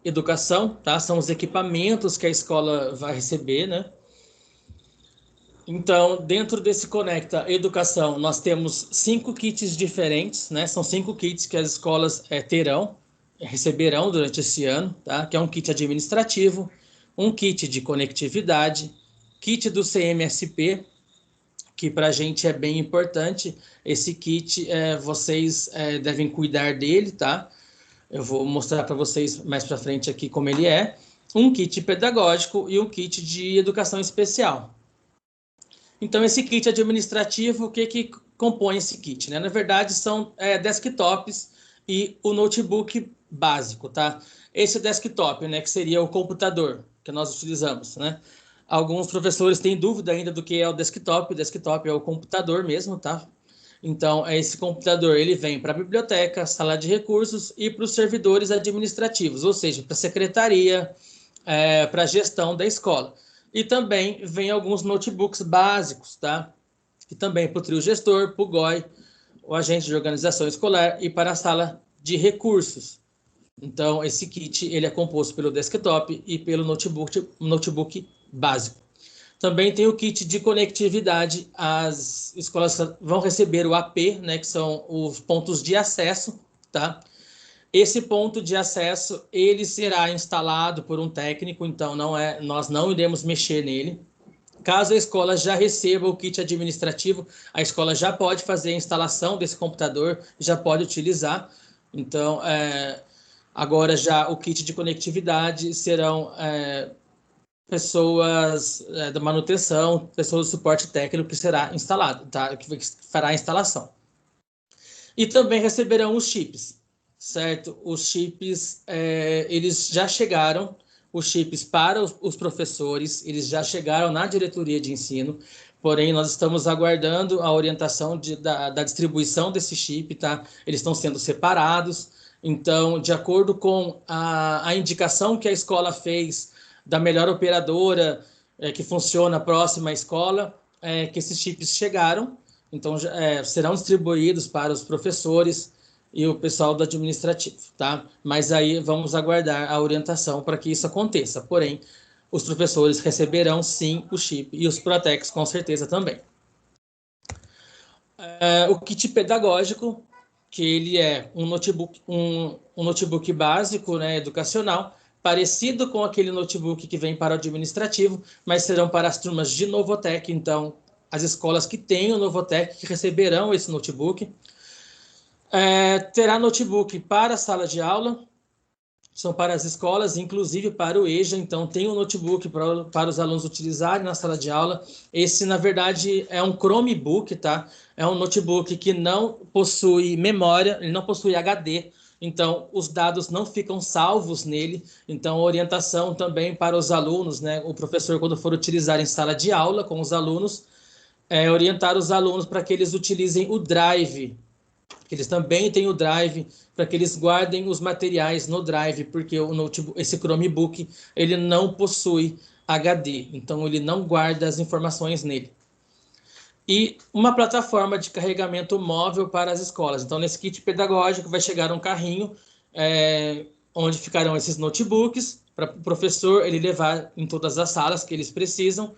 Educação, tá? São os equipamentos que a escola vai receber, né? Então, dentro desse Conecta Educação, nós temos 5 kits diferentes, né? São 5 kits que as escolas receberão durante esse ano, tá? Que é um kit administrativo, um kit de conectividade, kit do CMSP, que para a gente é bem importante. Esse kit, vocês devem cuidar dele, tá? Eu vou mostrar para vocês mais para frente aqui como ele é. Um kit pedagógico e um kit de educação especial. Então, esse kit administrativo, o que compõe esse kit, né? Na verdade, são desktops e o notebook básico, tá? Esse desktop, né, que seria o computador que nós utilizamos, né? Alguns professores têm dúvida ainda do que é o desktop. O desktop é o computador mesmo, tá? Então, esse computador ele vem para a biblioteca, sala de recursos e para os servidores administrativos, ou seja, para a secretaria, para a gestão da escola. E também vem alguns notebooks básicos, tá? E também para o trio gestor, para o GOI, o agente de organização escolar, e para a sala de recursos. Então, esse kit ele é composto pelo desktop e pelo notebook básico. Também tem o kit de conectividade. As escolas vão receber o AP, né, que são os pontos de acesso, tá? Esse ponto de acesso ele será instalado por um técnico, então nós não iremos mexer nele. Caso a escola já receba o kit administrativo, a escola já pode fazer a instalação desse computador, já pode utilizar. Então, agora já o kit de conectividade serão pessoas da manutenção, pessoas do suporte técnico que será instalado, tá? Que fará a instalação. E também receberão os chips, certo? Os chips, eles já chegaram, os chips para os professores, eles já chegaram na diretoria de ensino, porém nós estamos aguardando a orientação da distribuição desse chip, tá? Eles estão sendo separados, então, de acordo com a indicação que a escola fez da melhor operadora que funciona próxima à escola, que esses chips chegaram, então serão distribuídos para os professores e o pessoal do administrativo, tá? Mas aí vamos aguardar a orientação para que isso aconteça. Porém, os professores receberão sim o chip e os Protecs com certeza também. O kit pedagógico, que ele é um notebook básico, né, educacional, parecido com aquele notebook que vem para o administrativo, mas serão para as turmas de Novotec. Então, as escolas que têm o Novotec que receberão esse notebook. Terá notebook para a sala de aula, são para as escolas, inclusive para o EJA, então tem um notebook para os alunos utilizarem na sala de aula. Esse, na verdade, é um Chromebook, tá? É um notebook que não possui memória, ele não possui HD, então os dados não ficam salvos nele. Então, orientação também para os alunos, né? O professor, quando for utilizar em sala de aula com os alunos, orientar os alunos para que eles utilizem o Drive, que eles também têm o Drive, para que eles guardem os materiais no Drive, porque esse Chromebook ele não possui HD, então ele não guarda as informações nele. E uma plataforma de carregamento móvel para as escolas. Então, nesse kit pedagógico vai chegar um carrinho onde ficarão esses notebooks para o professor ele levar em todas as salas que eles precisam.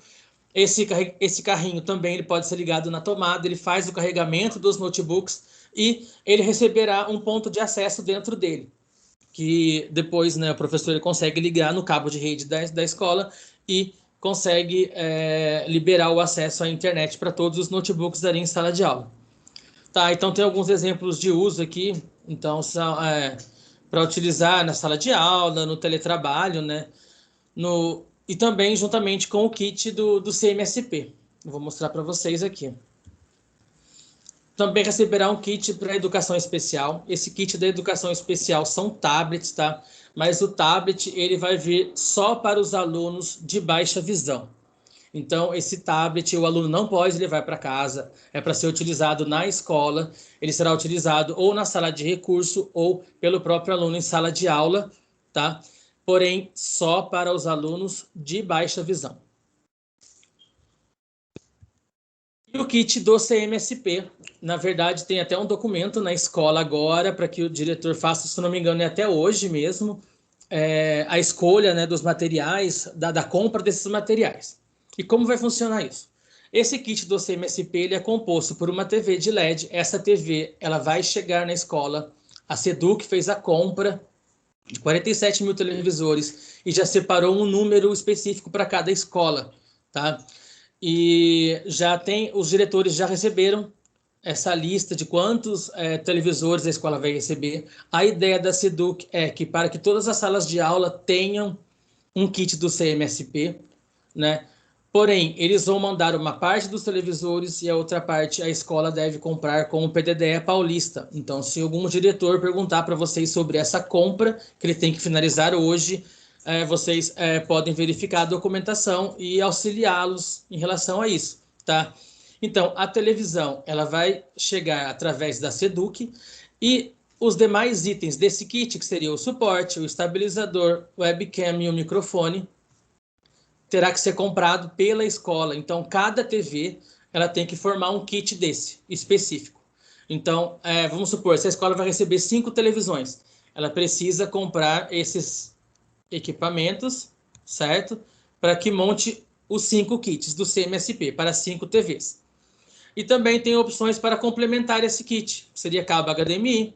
Esse carrinho também ele pode ser ligado na tomada, ele faz o carregamento dos notebooks e ele receberá um ponto de acesso dentro dele, que depois, né, o professor ele consegue ligar no cabo de rede da escola e consegue liberar o acesso à internet para todos os notebooks ali em sala de aula. Tá, então tem alguns exemplos de uso aqui, então são para utilizar na sala de aula, no teletrabalho, né, e também juntamente com o kit do CMSP. Eu vou mostrar para vocês aqui. Também receberá um kit para educação especial. Esse kit da educação especial são tablets, tá? Mas o tablet ele vai vir só para os alunos de baixa visão. Então, esse tablet o aluno não pode levar para casa, é para ser utilizado na escola. Ele será utilizado ou na sala de recurso ou pelo próprio aluno em sala de aula, tá? Porém, só para os alunos de baixa visão. o kit do CMSP. Na verdade, tem até um documento na escola agora para que o diretor faça, se não me engano, é até hoje mesmo, a escolha, né, dos materiais, da compra desses materiais. E como vai funcionar isso? Esse kit do CMSP ele é composto por uma TV de LED. Essa TV ela vai chegar na escola. A Seduc fez a compra de 47 mil televisores e já separou um número específico para cada escola, tá? E já tem, os diretores já receberam essa lista de quantos televisores a escola vai receber. A ideia da Seduc é que para que todas as salas de aula tenham um kit do CMSP, né? Porém, eles vão mandar uma parte dos televisores e a outra parte a escola deve comprar com o PDDE paulista. Então, se algum diretor perguntar para vocês sobre essa compra, que ele tem que finalizar hoje, vocês podem verificar a documentação e auxiliá-los em relação a isso, tá? Então, a televisão ela vai chegar através da Seduc e os demais itens desse kit, que seria o suporte, o estabilizador, o webcam e o microfone, terá que ser comprado pela escola. Então, cada TV ela tem que formar um kit desse, específico. Então, vamos supor, se a escola vai receber 5 televisões, ela precisa comprar esses equipamentos, certo? Para que monte os 5 kits do CMSP para 5 TVs. E também tem opções para complementar esse kit. Seria cabo HDMI,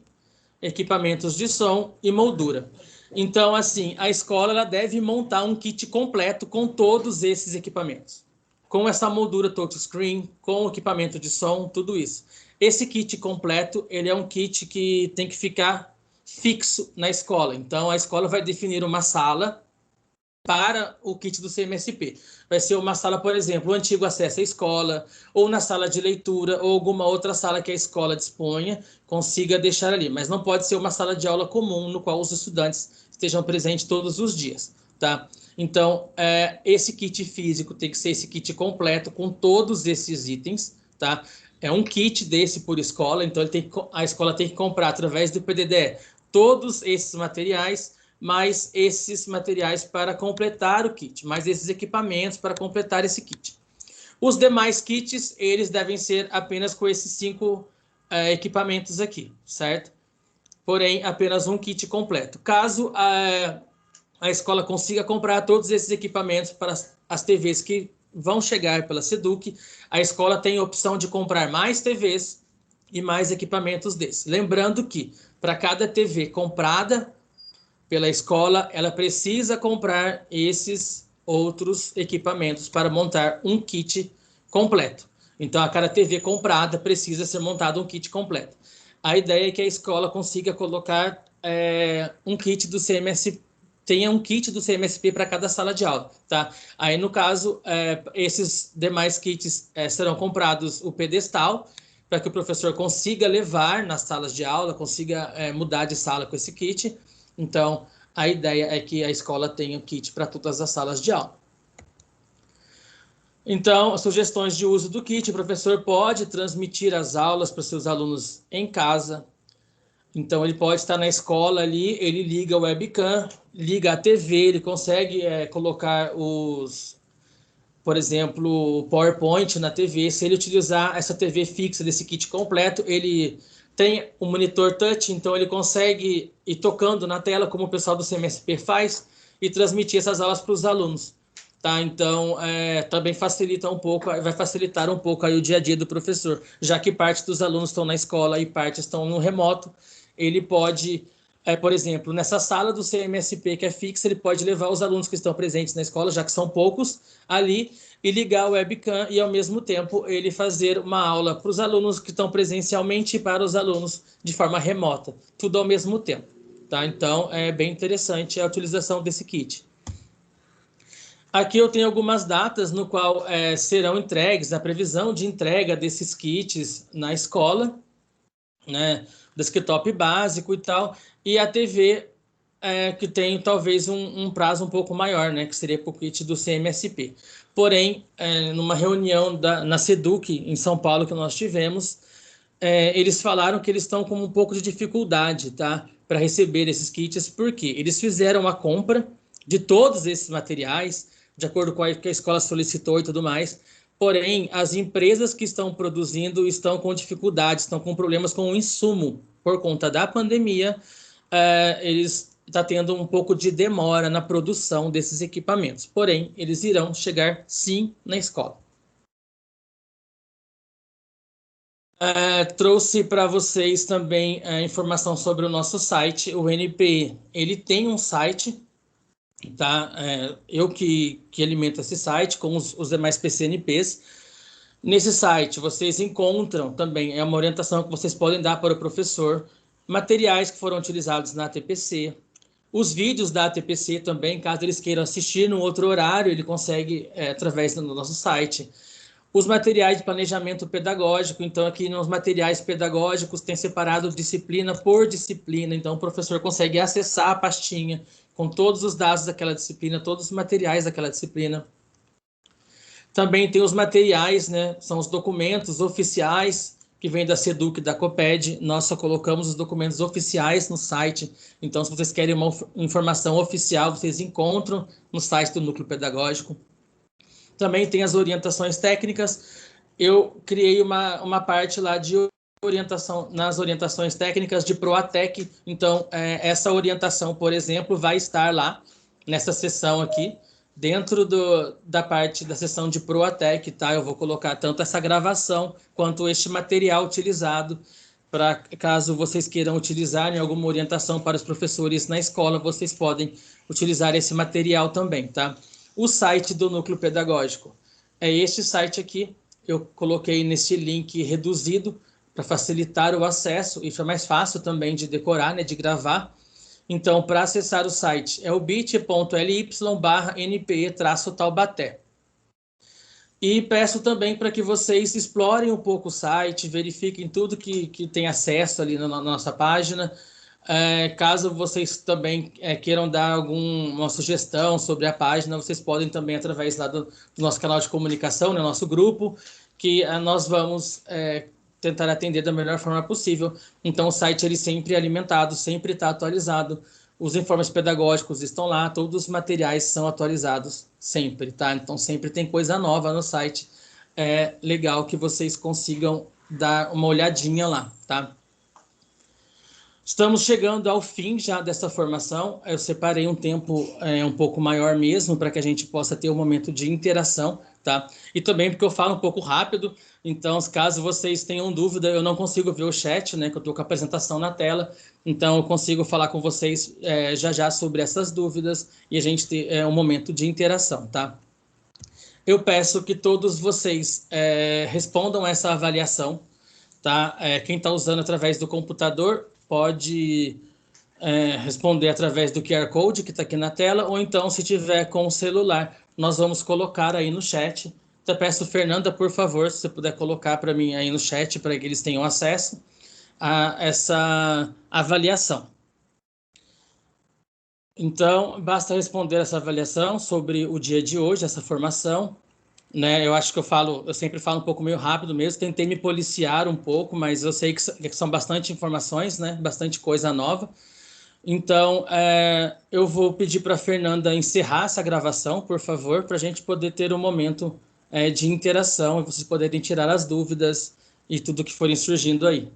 equipamentos de som e moldura. Então, assim, a escola ela deve montar um kit completo com todos esses equipamentos. Com essa moldura touchscreen, com equipamento de som, tudo isso. Esse kit completo, ele é um kit que tem que ficar fixo na escola. Então, a escola vai definir uma sala para o kit do CMSP. Vai ser uma sala, por exemplo, o antigo acesso à escola, ou na sala de leitura, ou alguma outra sala que a escola disponha, consiga deixar ali. Mas não pode ser uma sala de aula comum, no qual os estudantes estejam presentes todos os dias, tá? Então, esse kit físico tem que ser esse kit completo, com todos esses itens, tá? É um kit desse por escola, então a escola tem que comprar, através do PDDE, todos esses materiais, mais esses materiais para completar o kit, mais esses equipamentos para completar esse kit. Os demais kits, eles devem ser apenas com esses 5 equipamentos aqui, certo? Porém, apenas um kit completo. Caso a escola consiga comprar todos esses equipamentos para as TVs que vão chegar pela Seduc, a escola tem a opção de comprar mais TVs e mais equipamentos desses. Lembrando que, para cada TV comprada pela escola, ela precisa comprar esses outros equipamentos para montar um kit completo. Então, a cada TV comprada precisa ser montado um kit completo. A ideia é que a escola consiga colocar um kit do CMSP, tenha um kit do CMSP para cada sala de aula, tá? Aí, no caso, esses demais kits serão comprados o pedestal, para que o professor consiga levar nas salas de aula, consiga mudar de sala com esse kit. Então, a ideia é que a escola tenha um kit para todas as salas de aula. Então, sugestões de uso do kit: o professor pode transmitir as aulas para os seus alunos em casa. Então, ele pode estar na escola ali, ele liga o webcam, liga a TV, ele consegue colocar por exemplo, o PowerPoint na TV. Se ele utilizar essa TV fixa desse kit completo, ele tem um monitor touch, então ele consegue ir tocando na tela, como o pessoal do CMSP faz, e transmitir essas aulas para os alunos, tá? Então, também facilita um pouco, vai facilitar um pouco aí o dia a dia do professor, já que parte dos alunos estão na escola e parte estão no remoto. Ele pode, por exemplo, nessa sala do CMSP que é fixa, ele pode levar os alunos que estão presentes na escola, já que são poucos ali, e ligar o webcam e, ao mesmo tempo, ele fazer uma aula para os alunos que estão presencialmente e para os alunos de forma remota, tudo ao mesmo tempo, tá? Então, é bem interessante a utilização desse kit. Aqui eu tenho algumas datas no qual serão entregues, a previsão de entrega desses kits na escola, né? Desktop básico e tal, e a TV que tem talvez um prazo um pouco maior, né? Que seria para o kit do CMSP. Porém, numa reunião na Seduc, em São Paulo, que nós tivemos, eles falaram que eles estão com um pouco de dificuldade, tá? Para receber esses kits, porque eles fizeram a compra de todos esses materiais, de acordo com o que a escola solicitou e tudo mais, porém, as empresas que estão produzindo estão com dificuldades, estão com problemas com o insumo por conta da pandemia. Eles estão tendo um pouco de demora na produção desses equipamentos, porém, eles irão chegar sim na escola. Trouxe para vocês também informação sobre o nosso site. O NPE, ele tem um site, tá? Eu que alimento esse site com os demais PCNPs. Nesse site, vocês encontram também, é uma orientação que vocês podem dar para o professor, materiais que foram utilizados na ATPC, os vídeos da ATPC também, caso eles queiram assistir num outro horário, ele consegue através do nosso site. Os materiais de planejamento pedagógico, então aqui nos materiais pedagógicos tem separado disciplina por disciplina, então o professor consegue acessar a pastinha com todos os dados daquela disciplina, todos os materiais daquela disciplina. Também tem os materiais, né? São os documentos oficiais que vêm da SEDUC e da COPED. Nós só colocamos os documentos oficiais no site. Então, se vocês querem uma informação oficial, vocês encontram no site do Núcleo Pedagógico. Também tem as orientações técnicas. Eu criei uma parte lá de orientação, nas orientações técnicas de Proatec. Então, essa orientação, por exemplo, vai estar lá nessa seção aqui, dentro da parte da seção de Proatec, tá? Eu vou colocar tanto essa gravação quanto este material utilizado para caso vocês queiram utilizar em alguma orientação para os professores na escola, vocês podem utilizar esse material também, tá? O site do Núcleo Pedagógico é este site aqui. Eu coloquei nesse link reduzido para facilitar o acesso e fica mais fácil também de decorar, né, de gravar. Então, para acessar o site é o bit.ly/npe-taubaté. E peço também para que vocês explorem um pouco o site, verifiquem tudo que tem acesso ali na nossa página. Caso vocês também queiram dar alguma sugestão sobre a página, vocês podem também, através lá do nosso canal de comunicação, no nosso grupo, que nós vamos tentar atender da melhor forma possível. Então, o site ele sempre é alimentado, sempre está atualizado. Os informes pedagógicos estão lá, todos os materiais são atualizados sempre, tá? Então, sempre tem coisa nova no site. É legal que vocês consigam dar uma olhadinha lá, tá? Estamos chegando ao fim já dessa formação. Eu separei um tempo um pouco maior mesmo para que a gente possa ter um momento de interação, tá? E também porque eu falo um pouco rápido, então caso vocês tenham dúvida, eu não consigo ver o chat, né? Que eu estou com a apresentação na tela, então eu consigo falar com vocês já sobre essas dúvidas e a gente ter um momento de interação, tá? Eu peço que todos vocês respondam essa avaliação, tá? Quem está usando através do computador pode responder através do QR Code que está aqui na tela, ou então, se tiver com o celular, nós vamos colocar aí no chat. Então, peço, Fernanda, por favor, se você puder colocar para mim aí no chat, para que eles tenham acesso a essa avaliação. Então, basta responder essa avaliação sobre o dia de hoje, essa formação, né? Eu acho que eu sempre falo um pouco meio rápido mesmo, tentei me policiar um pouco, mas eu sei que são bastante informações, né? Bastante coisa nova. Então, eu vou pedir para a Fernanda encerrar essa gravação, por favor, para a gente poder ter um momento de interação e vocês poderem tirar as dúvidas e tudo que forem surgindo aí.